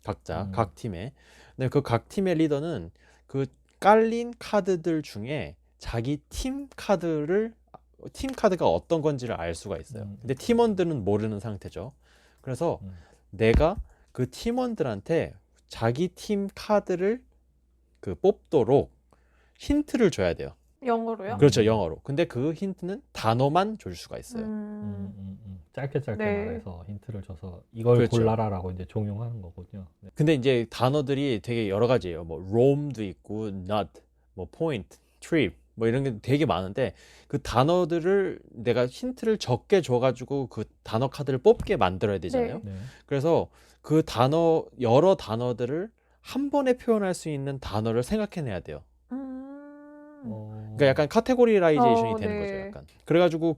각자 각 팀에. 근데 그 각 팀의 리더는 그 깔린 카드들 중에 자기 팀 카드가 어떤 건지를 알 수가 있어요. 근데 팀원들은 모르는 상태죠. 그래서 내가 그 팀원들한테 자기 팀 카드를 그 뽑도록 힌트를 줘야 돼요. 영어로요? 그렇죠, 영어로. 근데 그 힌트는 단어만 줄 수가 있어요. 짧게 네. 말해서 힌트를 줘서 이걸 그렇죠. 골라라라고 이제 종용하는 거군요. 네. 근데 이제 단어들이 되게 여러 가지예요. 뭐 roam도 있고, nut, 뭐 point, trip, 뭐 이런 게 되게 많은데 그 단어들을 내가 힌트를 적게 줘가지고 그 단어 카드를 뽑게 만들어야 되잖아요. 네. 그래서 그 여러 단어들을 한 번에 표현할 수 있는 단어를 생각해내야 돼요. 그러니까 약간 카테고리라이제이션이 되는 네. 거죠, 약간. 그래가지고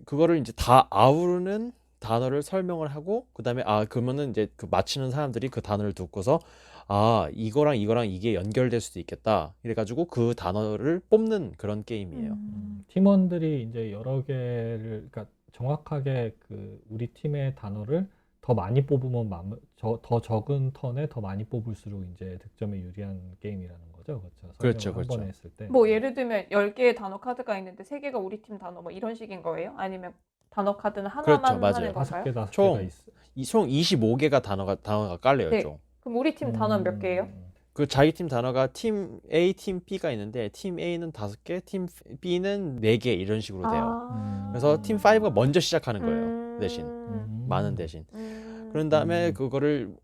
그거를 이제 다 아우르는 단어를 설명을 하고 그다음에 그러면은 이제 그 맞히는 사람들이 그 단어를 듣고서 이거랑 이게 연결될 수도 있겠다. 이래가지고 그 단어를 뽑는 그런 게임이에요. 팀원들이 이제 여러 개를 그러니까 정확하게 그 우리 팀의 단어를 더 많이 뽑으면 더 적은 턴에 더 많이 뽑을수록 이제 득점에 유리한 게임이라는 거죠. 그렇죠. 그렇죠, 설명을 한 그렇죠. 번에 했을 때. 뭐 예를 들면 10개의 단어 카드가 있는데 3개가 우리 팀 단어 뭐 이런 식인 거예요? 아니면 단어 카드는 하나만 그렇죠, 맞아요. 하는 다섯 개, 건가요? 다섯 총 개가 있어. 총 25개가 단어가 깔려요, 네. 총. 그럼 우리 팀 단어는 몇 개예요? 그 자기 팀 단어가 팀 A, 팀 B가 있는데 팀 A는 5개, 팀 B는 4개 이런 식으로 돼요. 그래서 팀 5가 먼저 시작하는 거예요. 대신 많은 대신. 그런 다음에 그거를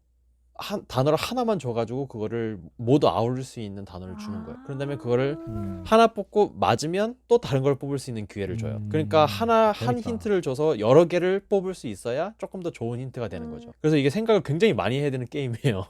단어를 하나만 줘가지고 그거를 모두 아우를 수 있는 단어를 주는 거예요. 그런 다음에 그거를 하나 뽑고 맞으면 또 다른 걸 뽑을 수 있는 기회를 줘요. 그러니까 한 그러니까. 힌트를 줘서 여러 개를 뽑을 수 있어야 조금 더 좋은 힌트가 되는 거죠. 그래서 이게 생각을 굉장히 많이 해야 되는 게임이에요.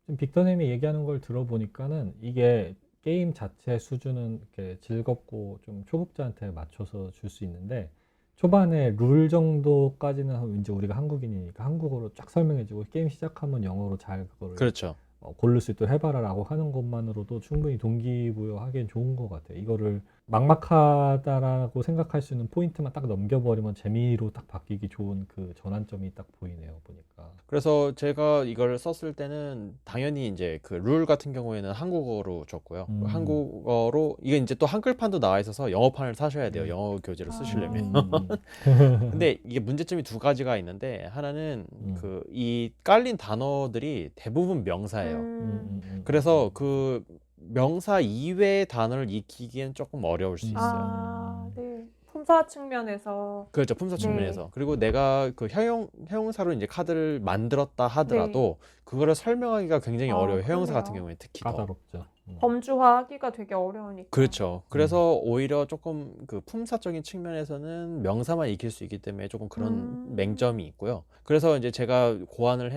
지금 빅터님이 얘기하는 걸 들어보니까는 이게 게임 자체 수준은 이렇게 즐겁고 좀 초급자한테 맞춰서 줄 수 있는데 초반에 룰 정도까지는 이제 우리가 한국인이니까 한국어로 쫙 설명해주고 게임 시작하면 영어로 잘 그거를 그렇죠. 고를 수 있도록 해봐라라고 하는 것만으로도 충분히 동기부여하기엔 좋은 것 같아요. 이거를 막막하다라고 생각할 수 있는 포인트만 딱 넘겨버리면 재미로 딱 바뀌기 좋은 그 전환점이 딱 보이네요, 보니까. 그래서 제가 이걸 썼을 때는 당연히 이제 그 룰 같은 경우에는 한국어로 줬고요. 한국어로 이게 이제 또 한글판도 나와 있어서 영어판을 사셔야 돼요. 영어 교재로 쓰시려면. 근데 이게 문제점이 두 가지가 있는데 하나는 그 이 깔린 단어들이 대부분 명사예요. 그래서 그 명사 이외의 단어를 익히기엔 조금 어려울 수 있어요. 네. 품사 측면에서 그렇죠. 품사 네. 측면에서. 그리고 내가 그 형용사로 이제 카드를 만들었다 하더라도 그거를 설명하기가 굉장히 아, 어려워요. 형용사 같은 그러네요. 경우에 특히 더. 까다롭죠. 범주화하기가 되게 어려우니까. 그렇죠. 그래서 오히려 조금 그 품사적인 측면에서는 명사만 익힐 수 있기 때문에 조금 그런 맹점이 있고요. 그래서 이제 제가 고안을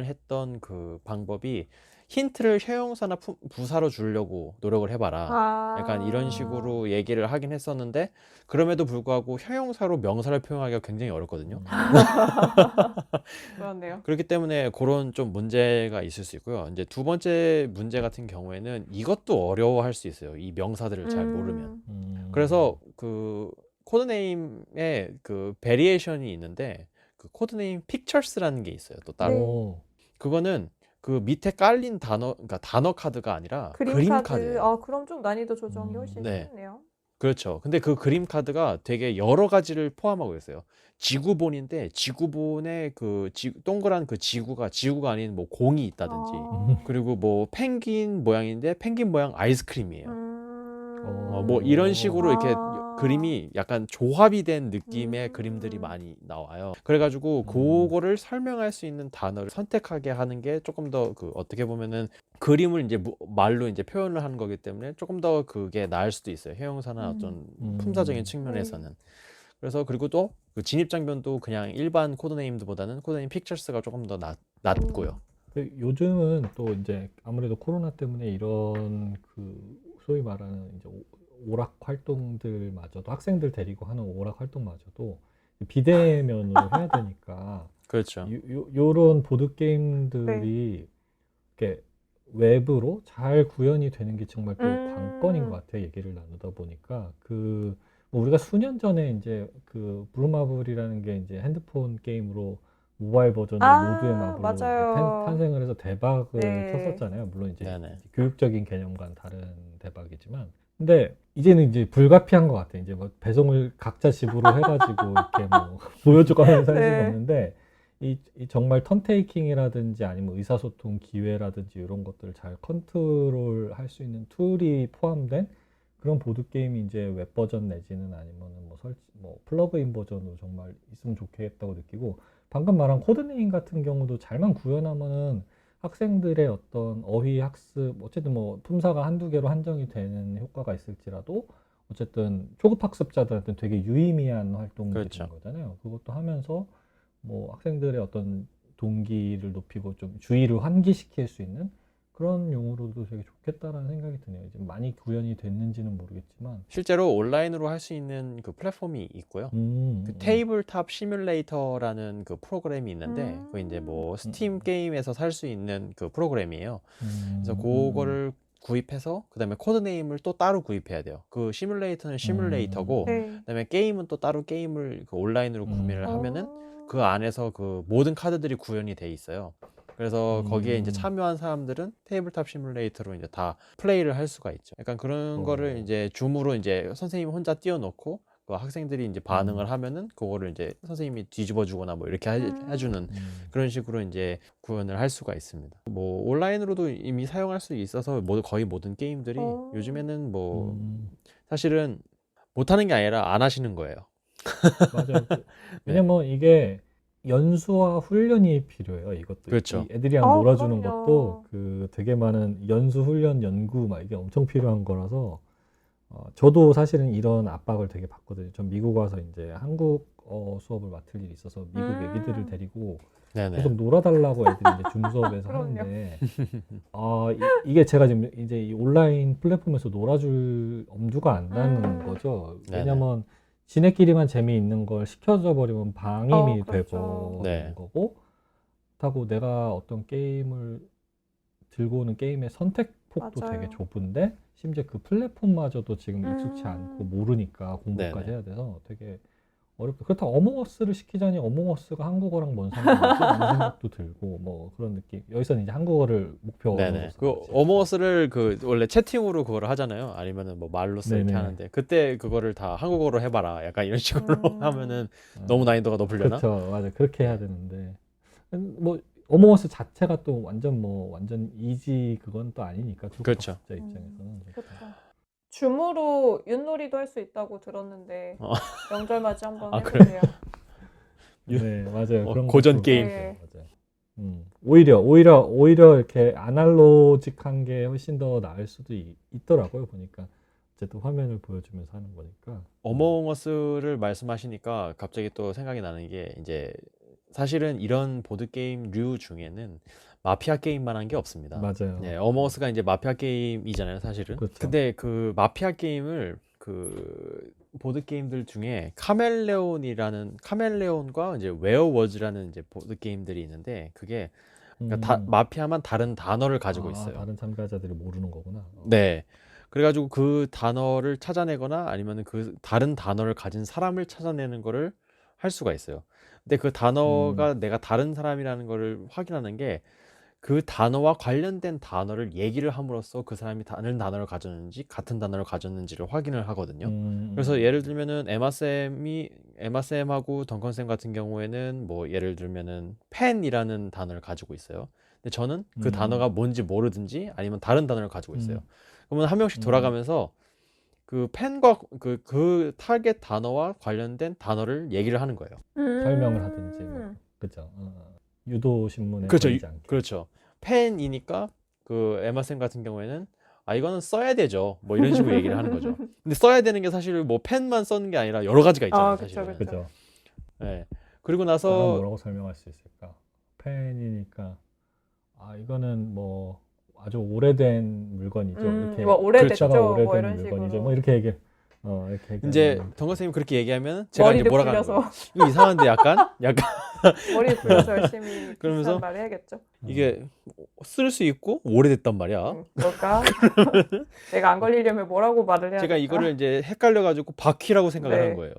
했던 그 방법이 힌트를 형용사나 부사로 주려고 노력을 해봐라. 약간 이런 식으로 얘기를 하긴 했었는데 그럼에도 불구하고 형용사로 명사를 표현하기가 굉장히 어렵거든요. 그렇네요. 그렇기 때문에 그런 좀 문제가 있을 수 있고요. 이제 두 번째 문제 같은 경우에는 이것도 어려워할 수 있어요. 이 명사들을 잘 모르면. 그래서 그 코드네임에 그 베리에이션이 있는데 그 코드네임 픽처스라는 게 있어요. 또 따로. 오. 그거는 그 밑에 깔린 그러니까 단어 카드가 아니라 그림 카드. 카드예요. 아, 그럼 좀 난이도 조정이 훨씬 네. 쉽네요. 그렇죠. 근데 그 그림 카드가 되게 여러 가지를 포함하고 있어요. 지구본인데 지구본에 그 동그란 그 지구가 아닌 뭐 공이 있다든지 그리고 뭐 펭귄 모양인데 펭귄 모양 아이스크림이에요. 뭐 이런 식으로 이렇게 그림이 약간 조합이 된 느낌의 그림들이 많이 나와요. 그래가지고 그거를 설명할 수 있는 단어를 선택하게 하는 게 조금 더 그 어떻게 보면은 그림을 이제 말로 이제 표현을 하는 거기 때문에 조금 더 그게 나을 수도 있어요. 형용사나 어떤 품사적인 측면에서는. 그래서 그리고 또 그 진입 장면도 그냥 일반 코드네임보다는 코드네임 픽처스가 조금 더 낫고요. 요즘은 또 이제 아무래도 코로나 때문에 이런 그 소위 말하는 이제 오락 활동들마저도 학생들 데리고 하는 오락 활동마저도 비대면으로 해야 되니까 그렇죠. 요런 보드 게임들이 이렇게 외부로 잘 구현이 되는 게 정말 또 관건인 것 같아요. 얘기를 나누다 보니까 뭐 우리가 수년 전에 이제 그 브루마블이라는 게 이제 핸드폰 게임으로 모바일 버전으로 모두의 마블로 맞아요. 탄생을 해서 대박을 네. 쳤었잖아요. 물론 이제 네네. 교육적인 개념과는 다른 대박이지만, 근데 이제는 이제 불가피한 것 같아요. 이제 뭐 배송을 각자 집으로 해가지고 이렇게 뭐 보여주거나 할 수가 없는데 이 정말 턴테이킹이라든지 아니면 의사소통 기회라든지 이런 것들을 잘 컨트롤할 수 있는 툴이 포함된 그런 보드 게임이 이제 웹 버전 내지는 아니면은 뭐 플러그인 버전으로 정말 있으면 좋겠다고 느끼고, 방금 말한 코드네임 같은 경우도 잘만 구현하면은 학생들의 어떤 어휘 학습, 어쨌든 뭐 품사가 한두 개로 한정이 되는 효과가 있을지라도 어쨌든 초급 학습자들한테는 되게 유의미한 활동들인 그렇죠. 거잖아요. 그것도 하면서 뭐 학생들의 어떤 동기를 높이고 좀 주의를 환기시킬 수 있는 그런 용어로도 되게 좋겠다라는 생각이 드네요. 이제 많이 구현이 됐는지는 모르겠지만 실제로 온라인으로 할 수 있는 그 플랫폼이 있고요. 그 테이블탑 시뮬레이터라는 그 프로그램이 있는데 그 이제 뭐 스팀 게임에서 살 수 있는 그 프로그램이에요. 그래서 그거를 구입해서 그다음에 코드네임을 또 따로 구입해야 돼요. 그 시뮬레이터는 시뮬레이터고 그다음에 게임은 또 따로 게임을 그 온라인으로 구매를 하면은 그 안에서 그 모든 카드들이 구현이 돼 있어요. 그래서 거기에 이제 참여한 사람들은 테이블탑 시뮬레이터로 이제 다 플레이를 할 수가 있죠. 약간 그런 거를 이제 줌으로 이제 선생님 혼자 띄워놓고 그 학생들이 이제 반응을 하면은 그거를 이제 선생님이 뒤집어주거나 뭐 이렇게 해주는 그런 식으로 이제 구현을 할 수가 있습니다. 뭐 온라인으로도 이미 사용할 수 있어서 거의 모든 게임들이 요즘에는 뭐 사실은 못하는 게 아니라 안 하시는 거예요. 맞아요. 왜냐면 이게 연수와 훈련이 필요해요. 이것도 그렇죠. 이 애들이랑 놀아주는 그럼요. 것도 그 되게 많은 연수, 훈련, 연구 막 이게 엄청 필요한 거라서 저도 사실은 이런 압박을 되게 받거든요. 전 미국 와서 이제 한국어 수업을 맡을 일이 있어서 미국 애기들을 데리고 네네. 계속 놀아달라고 애들이 이제 줌 수업에서 그럼요. 하는데 이게 제가 지금 이제 이 온라인 플랫폼에서 놀아줄 엄두가 안 나는 거죠. 네네. 왜냐면 지네끼리만 재미있는 걸 시켜줘 버리면 방임이 그렇죠. 돼버리는 네. 거고, 그렇다고 내가 어떤 게임을 들고 오는 게임의 선택폭도 맞아요. 되게 좁은데 심지어 그 플랫폼마저도 지금 익숙치 않고 모르니까 공부까지 네네. 해야 돼서 되게 어렵다. 그렇다고 어몽어스를 시키자니 어몽어스가 한국어랑 뭔 상관이지? 라는 생각도 들고 뭐 그런 느낌. 여기서는 이제 한국어를 목표 네네. 언어로 그 어몽어스를 그 원래 채팅으로 그거를 하잖아요. 아니면은 뭐 말로써 이렇게 네네. 하는데 그때 그거를 다 한국어로 해봐라. 약간 이런 식으로 하면은 너무 난이도가 높으려나? 그렇죠. 맞아. 그렇게 해야 되는데 뭐 어몽어스 자체가 또 완전 이지 그건 또 아니니까 초급 그렇죠. 학습자 입장에서는 그렇죠. 줌으로 윷놀이도 할 수 있다고 들었는데 명절 맞이 한번 아, 그래요? 해보세요. 네, 맞아요. 그런 고전 것도 게임. 네. 맞아요. 오히려 이렇게 아날로직한 게 훨씬 더 나을 수도 있더라고요. 보니까 어쨌든 화면을 보여주면서 하는 거니까. 어몽어스를 말씀하시니까 갑자기 또 생각이 나는 게 이제 사실은 이런 보드 게임류 중에는 마피아 게임만 한 게 없습니다. 맞아요. 네, 어몽어스가 이제 마피아 게임이잖아요, 사실은. 그렇죠. 근데 그 마피아 게임을 그 보드 게임들 중에 카멜레온과 이제 웨어워즈라는 이제 보드 게임들이 있는데 그게 그러니까 마피아만 다른 단어를 가지고 있어요. 다른 참가자들이 모르는 거구나. 네. 그래가지고 그 단어를 찾아내거나 아니면 그 다른 단어를 가진 사람을 찾아내는 거를 할 수가 있어요. 근데 그 단어가 내가 다른 사람이라는 거를 확인하는 게 그 단어와 관련된 단어를 얘기를 함으로써 그 사람이 다른 단어를 가졌는지 같은 단어를 가졌는지를 확인을 하거든요. 그래서 예를 들면은 에마쌤하고 덩컨쌤 같은 경우에는 뭐 예를 들면은 펜이라는 단어를 가지고 있어요. 근데 저는 그 단어가 뭔지 모르든지 아니면 다른 단어를 가지고 있어요. 그러면 한 명씩 돌아가면서 그 펜과 그 타겟 단어와 관련된 단어를 얘기를 하는 거예요. 설명을 하든지 뭐. 그죠. 유도 신문에 그렇죠. 걸리지 않게. 그렇죠. 펜이니까 그 에마쌤 같은 경우에는 이거는 써야 되죠. 뭐 이런 식으로 얘기를 하는 거죠. 근데 써야 되는 게 사실 뭐 펜만 쓰는 게 아니라 여러 가지가 있잖아요, 그쵸, 사실은. 그쵸. 그죠. 네. 그리고 다른 나서 뭐라고 설명할 수 있을까? 펜이니까 이거는 뭐 아주 오래된 물건이죠. 이렇게 뭐 오래됐죠. 글자가 뭐 오래된 이런 물건이죠. 식으로. 뭐 이렇게 얘기하면 이제 되는데. 덩컨쌤이 그렇게 얘기하면 제가 이제 머리를 몰아가는 굴려서 거예요. 이거 이상한데 약간 머리 굴려서 열심히 그러면서 비슷한 말을 해야겠죠. 이게 쓸 수 있고 오래됐단 말이야. 그럴까? 내가 안 걸리려면 뭐라고 말을 해야 제가 될까? 이거를 이제 헷갈려가지고 바퀴라고 생각을 네. 한 거예요.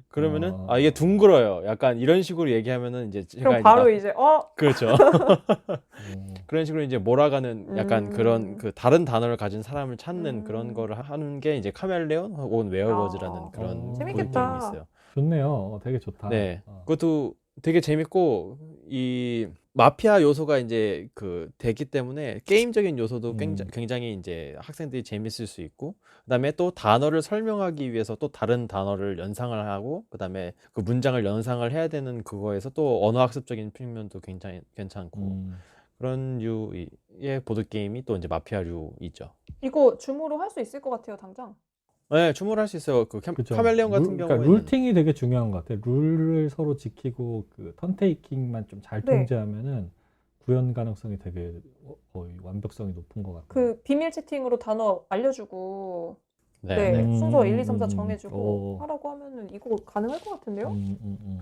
그러면은 어. 이게 둥글어요. 약간 이런 식으로 얘기하면은 이제 제가 그럼 이제 바로 이제 그렇죠. 음, 그런 식으로 이제 몰아가는 약간 그런 음. 그 다른 단어를 가진 사람을 찾는 그런 거를 하는 게 이제 카멜레온 혹은 웨어워즈라는 그런 재밌겠다. 보드게임이 있어요. 좋네요. 되게 좋다. 네, 그것도 되게 재밌고 이 마피아 요소가 이제 그 되기 때문에 게임적인 요소도 굉장히 이제 학생들이 재밌을 수 있고 그다음에 또 단어를 설명하기 위해서 또 다른 단어를 연상을 하고 그다음에 그 문장을 연상을 해야 되는 그거에서 또 언어학습적인 측면도 굉장히 괜찮고 그런 류의 보드 게임이 또 이제 마피아류 있죠. 이거 줌으로 할 수 있을 것 같아요, 당장. 네, 주문할 수 있어요. 그 그쵸. 카멜레온 같은 그러니까 경우에는 룰팅이 되게 중요한 것 같아요. 룰을 서로 지키고 그 턴테이킹만 좀 잘 네. 통제하면은 구현 가능성이 되게 거의 완벽성이 높은 것 같아요. 그 비밀 채팅으로 단어 알려주고 네. 네, 순서 1, 2, 3, 4 정해주고 오. 하라고 하면은 이거 가능할 것 같은데요?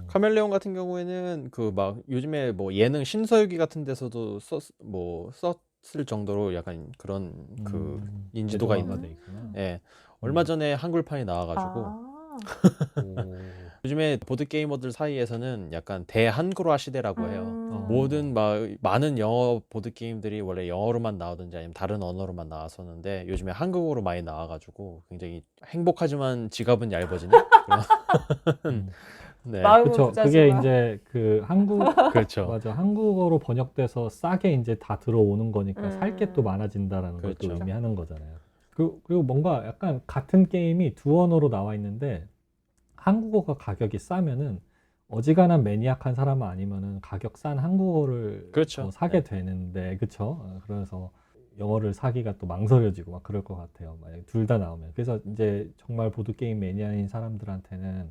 카멜레온 같은 경우에는 그 막 요즘에 뭐 예능 신서유기 같은 데서도 썼을 정도로 약간 그런 그 인지도가 대중화가 있는. 돼 있구나. 예. 얼마 전에 한글판이 나와가지고 요즘에 보드 게이머들 사이에서는 약간 대한글화 시대라고 해요. 모든 많은 영어 보드 게임들이 원래 영어로만 나오든지 아니면 다른 언어로만 나왔었는데 요즘에 한국어로 많이 나와가지고 굉장히 행복하지만 지갑은 얇아지는 그런 네. 마음은 그렇죠. 부자지만. 그게 이제 그 그렇죠. 맞아. 한국어로 번역돼서 싸게 이제 다 들어오는 거니까 살 게 또 많아진다라는 걸 또 그렇죠. 의미하는 거잖아요. 그리고 뭔가 약간 같은 게임이 두 언어로 나와 있는데 한국어가 가격이 싸면은 어지간한 매니악한 사람은 아니면은 가격 싼 한국어를 그렇죠. 더 사게 되는데, 그쵸? 그래서 영어를 사기가 또 망설여지고 막 그럴 것 같아요. 만약에 둘 다 나오면. 그래서 이제 정말 보드게임 매니아인 사람들한테는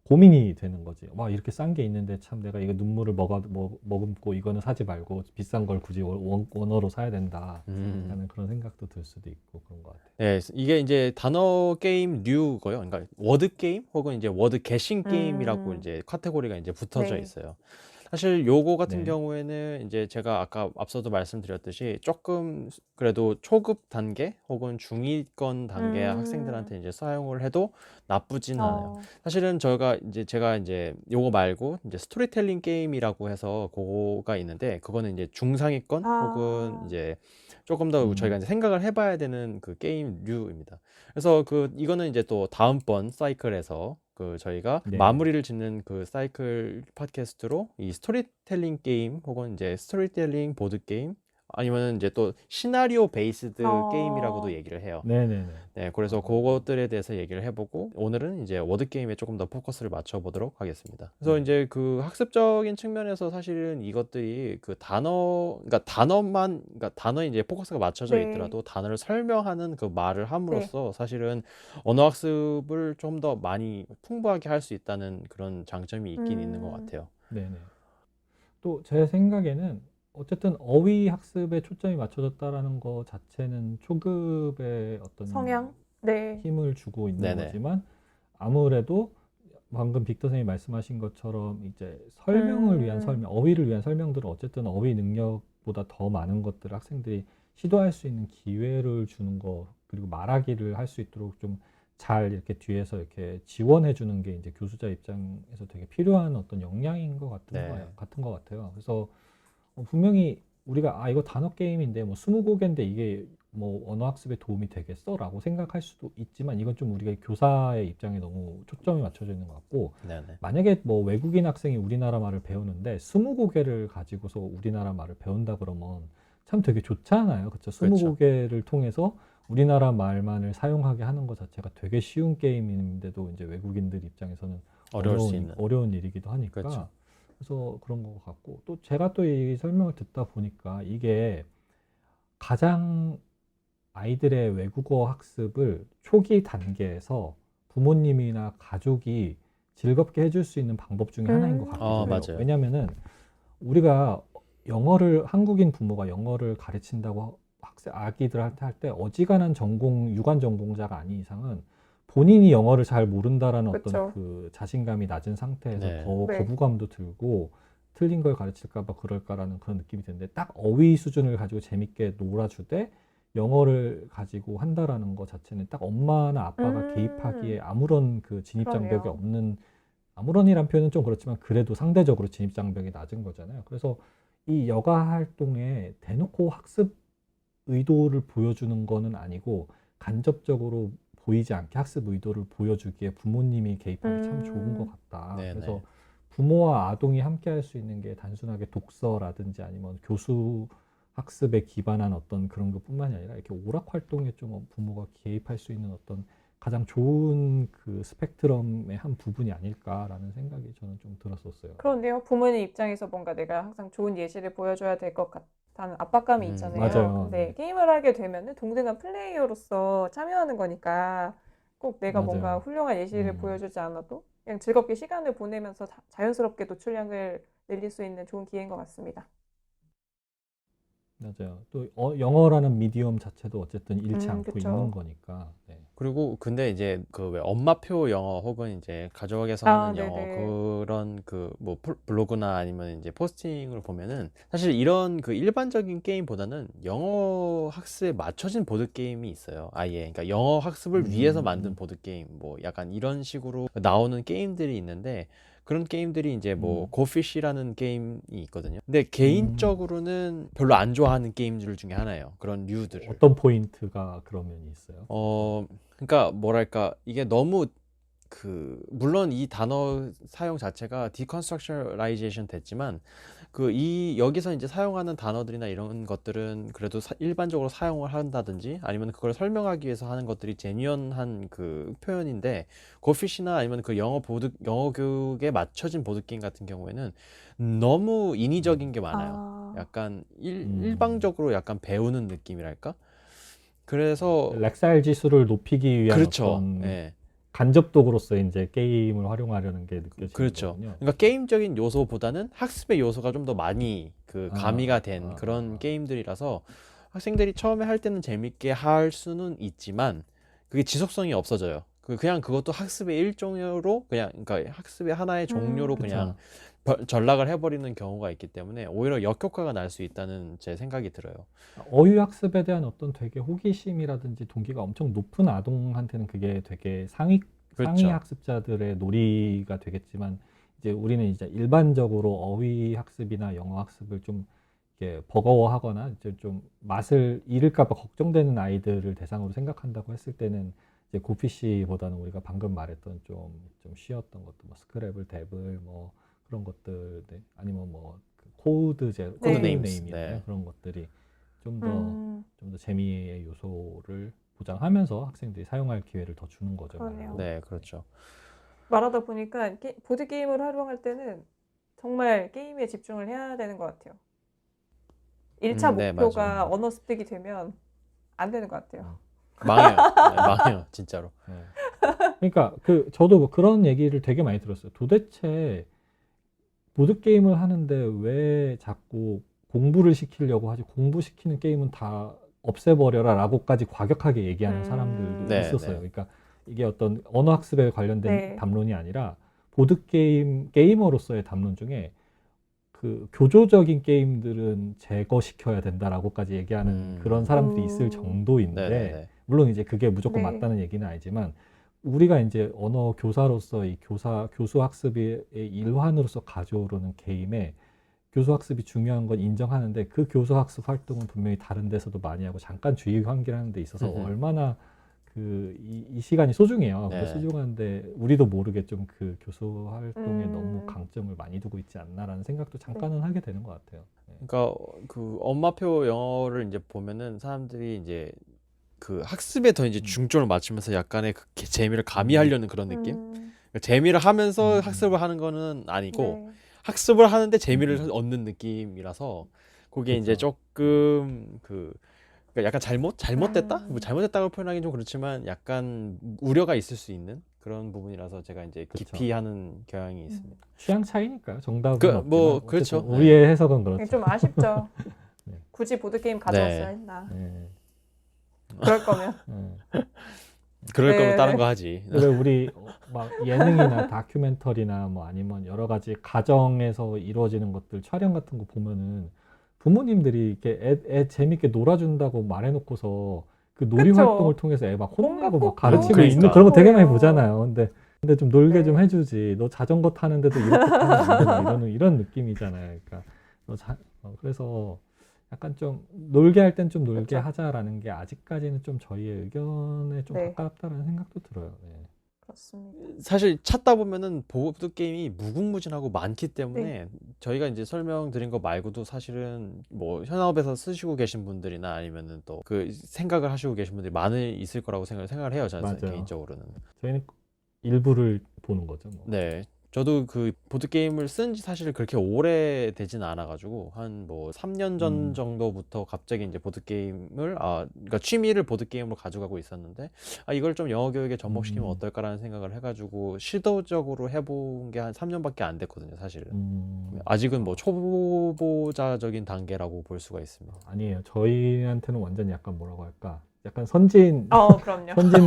고민이 되는 거지. 와, 이렇게 싼 게 있는데 참 내가 이거 눈물을 머금고 이거는 사지 말고 비싼 걸 굳이 원어로 사야 된다. 라는 그런 생각도 들 수도 있고 그런 것 같아요. 네, 이게 이제 단어 게임류고요. 그러니까 워드 게임 혹은 이제 워드 게싱 게임이라고 이제 카테고리가 이제 붙어져 네. 있어요. 사실 요거 같은 네. 경우에는 이제 제가 아까 앞서도 말씀드렸듯이 조금 그래도 초급 단계 혹은 중위권 단계 학생들한테 이제 사용을 해도 나쁘진 않아요. 사실은 제가 이제 요거 말고 이제 스토리텔링 게임이라고 해서 그거가 있는데 그거는 이제 중상위권 혹은 이제 조금 더 저희가 이제 생각을 해봐야 되는 그 게임류입니다. 그래서 이거는 이제 또 다음번 사이클에서 그 저희가 네. 마무리를 짓는 그 사이클 팟캐스트로 이 스토리텔링 게임 혹은 이제 스토리텔링 보드 게임 아니면 이제 또 시나리오 베이스드 어. 게임이라고도 얘기를 해요. 네네네. 네, 그래서 그것들에 대해서 얘기를 해보고 오늘은 이제 워드 게임에 조금 더 포커스를 맞춰보도록 하겠습니다. 그래서 이제 그 학습적인 측면에서 사실은 이것들이 그 그러니까 그러니까 단어에 이제 포커스가 맞춰져 네. 있더라도 단어를 설명하는 그 말을 네. 함으로써 사실은 언어 학습을 좀 더 많이 풍부하게 할 수 있다는 그런 장점이 있긴 있는 것 같아요. 네네. 또 제 생각에는 어쨌든 어휘 학습에 초점이 맞춰졌다라는 거 자체는 초급의 어떤 성향? 네. 힘을 주고 있는 네네. 거지만 아무래도 방금 빅터 선생님이 말씀하신 것처럼 이제 설명을 위한 설명, 어휘를 위한 설명들은 어쨌든 어휘 능력보다 더 많은 것들을 학생들이 시도할 수 있는 기회를 주는 거, 그리고 말하기를 할 수 있도록 좀 잘 이렇게 뒤에서 이렇게 지원해 주는 게 이제 교수자 입장에서 되게 필요한 어떤 역량인 것 네. 같은 것 같아요. 그래서 분명히 우리가 이거 단어 게임인데 뭐 20곡인데 이게 뭐 언어 학습에 도움이 되겠어라고 생각할 수도 있지만 이건 좀 우리가 교사의 입장에 너무 초점이 맞춰져 있는 것 같고, 네네. 만약에 뭐 외국인 학생이 우리나라 말을 배우는데 20곡을 가지고서 우리나라 말을 배운다 그러면 참 되게 좋잖아요. 그렇죠? 그렇죠. 20곡을 통해서 우리나라 말만을 사용하게 하는 것 자체가 되게 쉬운 게임인데도 이제 외국인들 입장에서는 어려울 수 있는. 어려운 일이기도 하니까. 그렇죠. 그래서 그런 것 같고, 또 제가 또 이 설명을 듣다 보니까 이게 가장 아이들의 외국어 학습을 초기 단계에서 부모님이나 가족이 즐겁게 해줄 수 있는 방법 중에 하나인 것 같기도 해요. 맞아요. 왜냐면은 우리가 한국인 부모가 영어를 가르친다고 아기들한테 할 때 어지간한 유관 전공자가 아닌 이상은 본인이 영어를 잘 모른다라는 그쵸. 어떤 그 자신감이 낮은 상태에서 네. 네. 거부감도 들고 틀린 걸 가르칠까봐 그럴까라는 그런 느낌이 드는데, 딱 어휘 수준을 가지고 재밌게 놀아주되 영어를 가지고 한다라는 것 자체는 딱 엄마나 아빠가 개입하기에 아무런 그 진입장벽이 그러네요. 없는, 아무런이란 표현은 좀 그렇지만 그래도 상대적으로 진입장벽이 낮은 거잖아요. 그래서 이 여가 활동에 대놓고 학습 의도를 보여주는 거는 아니고 간접적으로 보이지 않게 학습 의도를 보여주기에 부모님이 개입하기 참 좋은 것 같다. 네네. 그래서 부모와 아동이 함께 할 수 있는 게 단순하게 독서라든지 아니면 교수 학습에 기반한 어떤 그런 것뿐만이 아니라 이렇게 오락 활동에 좀 부모가 개입할 수 있는 어떤 가장 좋은 그 스펙트럼의 한 부분이 아닐까라는 생각이 저는 좀 들었었어요. 그런데요. 부모님 입장에서 뭔가 내가 항상 좋은 예시를 보여줘야 될 것 같다는 압박감이 있잖아요. 맞아요. 근데 네. 게임을 하게 되면은 동등한 플레이어로서 참여하는 거니까 꼭 내가 뭔가 맞아요. 훌륭한 예시를 보여주지 않아도 그냥 즐겁게 시간을 보내면서 자연스럽게 노출량을 늘릴 수 있는 좋은 기회인 것 같습니다. 맞아요. 또 영어라는 미디엄 자체도 어쨌든 잃지 않고 그쵸. 있는 거니까. 네. 그리고 근데 이제 그 왜 엄마표 영어 혹은 이제 가족에서 하는 영어 네네. 그런 그 뭐 블로그나 아니면 이제 포스팅을 보면은 사실 이런 그 일반적인 게임보다는 영어 학습에 맞춰진 보드 게임이 있어요. 아예. 그러니까 영어 학습을 위해서 만든 보드 게임 뭐 약간 이런 식으로 나오는 게임들이 있는데, 그런 게임들이 이제 뭐 고피쉬라는 게임이 있거든요. 근데 개인적으로는 별로 안 좋아하는 게임들 중에 하나예요. 그런 류들을. 어떤 포인트가 그런 면이 있어요? 그러니까 뭐랄까 이게 너무 물론 이 단어 사용 자체가 디컨스트럭셔라이제이션 됐지만 여기서 이제 사용하는 단어들이나 이런 것들은 그래도 일반적으로 사용을 한다든지 아니면 그걸 설명하기 위해서 하는 것들이 제뉴언한 그 표현인데, 고피시나 아니면 그 영어 교육에 맞춰진 보드 게임 같은 경우에는 너무 인위적인 게 많아요. 약간 일방적으로 약간 배우는 느낌이랄까? 그래서 렉사일 지수를 높이기 위한 그렇죠. 어떤 예. 간접 도구로서 이제 게임을 활용하려는 게 느껴지는 그렇죠. 거군요. 그러니까 게임적인 요소보다는 학습의 요소가 좀 더 많이 가미가 된 아, 그런 게임들이라서 학생들이 처음에 할 때는 재밌게 할 수는 있지만 그게 지속성이 없어져요. 그냥 그것도 학습의 일종으로 그러니까 학습의 하나의 종류로 그냥 전락을 해버리는 경우가 있기 때문에 오히려 역효과가 날 수 있다는 제 생각이 들어요. 어휘 학습에 대한 어떤 되게 호기심이라든지 동기가 엄청 높은 아동한테는 그게 되게 상위 그렇죠. 학습자들의 놀이가 되겠지만, 이제 우리는 이제 일반적으로 어휘 학습이나 영어 학습을 좀 이렇게 버거워하거나 이제 좀 맛을 잃을까 봐 걱정되는 아이들을 대상으로 생각한다고 했을 때는 이제 고피시보다는 우리가 방금 말했던 좀 쉬웠던 것도 뭐 스크래블, 데블 뭐 그런 것들, 네. 아니면 뭐 코드 코드 네임 네임스. 이었나요? 네. 그런 것들이 좀 더 재미의 요소를 보장하면서 학생들이 사용할 기회를 더 주는 거죠. 그러네요. 네, 그렇죠. 말하다 보니까 보드 게임을 활용할 때는 정말 게임에 집중을 해야 되는 것 같아요. 1차 네, 목표가 맞아요. 언어 습득이 되면 안 되는 것 같아요. 망해요. 네, 망해요, 진짜로. 네. 그러니까 저도 뭐 그런 얘기를 되게 많이 들었어요. 도대체 보드 게임을 하는데 왜 자꾸 공부를 시키려고 하지? 공부시키는 게임은 다 없애버려라라고까지 과격하게 얘기하는 사람들도 네, 있었어요. 네. 그러니까 이게 어떤 언어 학습에 관련된 네. 담론이 아니라 보드 게이머로서의 담론 중에 그 교조적인 게임들은 제거시켜야 된다라고까지 얘기하는 그런 사람들이 있을 정도인데, 네, 네. 물론 이제 그게 무조건 네. 맞다는 얘기는 아니지만 우리가 이제 언어 교사로서 이 교수 학습의 일환으로서 가져오려는 게임에 교수 학습이 중요한 건 인정하는데, 그 교수 학습 활동은 분명히 다른 데서도 많이 하고 잠깐 주의 환기하는 데 있어서 얼마나 이 시간이 소중해요. 네. 그 소중한데 우리도 모르게 좀 그 교수 활동에 너무 음. 강점을 많이 두고 있지 않나라는 생각도 잠깐은 하게 되는 것 같아요. 네. 그러니까 그 엄마표 영어를 이제 보면은 사람들이 이제 그 학습에 더 이제 중점을 맞추면서 약간의 그 재미를 가미하려는 그런 느낌? 그러니까 재미를 하면서 학습을 하는 거는 아니고 네. 학습을 하는데 재미를 얻는 느낌이라서 그게 이제 그쵸. 조금 그러니까 약간 잘못됐다? 뭐 잘못됐다고 표현하기는 좀 그렇지만 약간 우려가 있을 수 있는 그런 부분이라서 제가 이제 그쵸. 깊이 하는 경향이 있습니다. 취향 차이니까요. 정답은 그, 없지만 뭐, 어쨌든 그렇죠. 우리의 해석은 그렇죠. 좀 아쉽죠. 네. 굳이 보드 게임 가져왔어야 네. 했나. 네. 그럴 거면. 네. 그럴 네. 거면 다른 거 하지. 왜 우리 막 예능이나 다큐멘터리나 뭐 아니면 여러 가지 가정에서 이루어지는 것들 촬영 같은 거 보면은 부모님들이 이렇게 애 재밌게 놀아준다고 말해놓고서 그 놀이 그쵸. 활동을 통해서 애 막 혼내고 뭔가 막 가르치고 그러니까. 있는 그런 거 되게 많이 거예요. 보잖아요. 근데 좀 놀게 네. 좀 해주지. 너 자전거 타는데도 이렇게 타면 안 되나 이런 느낌이잖아요. 그러니까 그래서 약간 좀 놀게 할 땐 좀 놀게 그쵸. 하자라는 게 아직까지는 좀 저희의 의견에 좀 네. 가깝다라는 생각도 들어요. 네. 그렇습니다. 사실 찾다 보면은 보드 게임이 무궁무진하고 많기 때문에 저희가 이제 설명드린 거 말고도 사실은 뭐 현업에서 쓰시고 계신 분들이나 아니면은 또 그 생각을 하시고 계신 분들이 많이 있을 거라고 생각을 해요. 저는 맞아요. 개인적으로는. 저희는 일부를 보는 거죠. 뭐. 네. 저도 그 보드 게임을 쓴 지 사실 그렇게 오래 되진 않아가지고 한 뭐 3년 전 정도부터 갑자기 이제 보드 게임을 그러니까 취미를 보드 게임으로 가져가고 있었는데 이걸 좀 영어 교육에 접목시키면 어떨까라는 생각을 해가지고 시도적으로 해본 게 한 3년밖에 안 됐거든요, 사실은. 아직은 뭐 초보자적인 단계라고 볼 수가 있습니다. 아니에요. 저희한테는 완전 약간 뭐라고 할까? 약간 선진 그럼요. 선진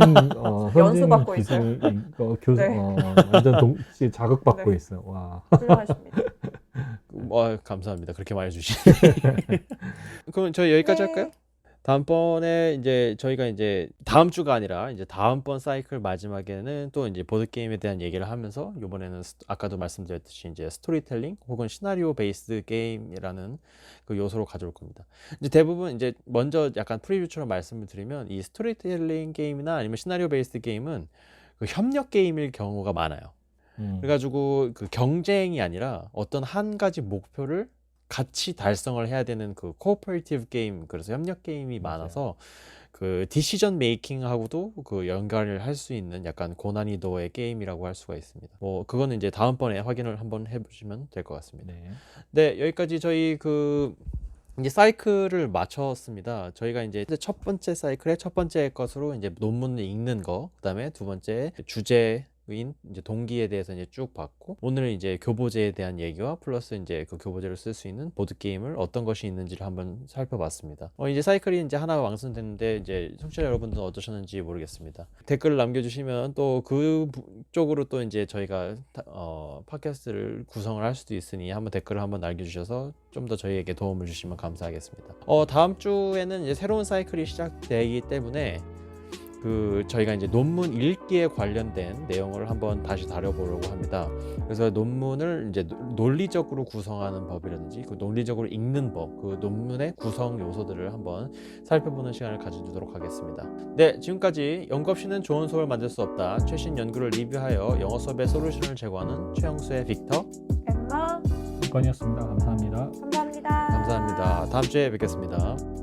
연수받고 기술 네. 완전 자극받고 네. 있어요. 와. 훌륭하십니다. 감사합니다. 그렇게 말해주시니. 그럼 저희 여기까지 네. 할까요? 다음번에 이제 저희가 이제 다음 주가 아니라 이제 다음번 사이클 마지막에는 또 이제 보드 게임에 대한 얘기를 하면서 이번에는 아까도 말씀드렸듯이 이제 스토리텔링 혹은 시나리오 베이스드 게임이라는 그 요소로 가져올 겁니다. 이제 대부분 이제 먼저 약간 프리뷰처럼 말씀을 드리면 이 스토리텔링 게임이나 아니면 시나리오 베이스드 게임은 그 협력 게임일 경우가 많아요. 그래가지고 그 경쟁이 아니라 어떤 한 가지 목표를 같이 달성을 해야 되는 그 코오퍼레이티브 게임, 그래서 협력 게임이 맞아요. 많아서 그 디시전 메이킹하고도 그 연결을 할 수 있는 약간 고난이도의 게임이라고 할 수가 있습니다. 뭐 그거는 이제 다음번에 확인을 한번 해보시면 될 것 같습니다. 네. 네, 여기까지 저희 이제 사이클을 마쳤습니다. 저희가 이제 첫 번째 사이클의 첫 번째 것으로 이제 논문을 읽는 거, 그다음에 두 번째 주제인 이제 동기에 대해서 이제 쭉 봤고, 오늘은 이제 교보제에 대한 얘기와 플러스 이제 그 교보제를 쓸 수 있는 보드 게임을 어떤 것이 있는지를 한번 살펴봤습니다. 이제 사이클이 이제 하나 완성됐는데 이제 청취자 여러분들은 어떠셨는지 모르겠습니다. 댓글을 남겨주시면 또 그쪽으로 또 이제 저희가 팟캐스트를 구성을 할 수도 있으니 한번 댓글을 한번 남겨주셔서 좀 더 저희에게 도움을 주시면 감사하겠습니다. 다음 주에는 이제 새로운 사이클이 시작되기 때문에 저희가 이제 논문 읽기에 관련된 내용을 한번 다시 다뤄보려고 합니다. 그래서 논문을 이제 논리적으로 구성하는 법이라든지 그 논리적으로 읽는 법, 그 논문의 구성 요소들을 한번 살펴보는 시간을 가지도록 하겠습니다. 네, 지금까지 연구 없이는 좋은 수업을 만들 수 없다. 최신 연구를 리뷰하여 영어 수업의 솔루션을 제공하는 최영수의 빅터. 엠마 건이었습니다. 감사합니다. 감사합니다. 감사합니다. 다음 주에 뵙겠습니다.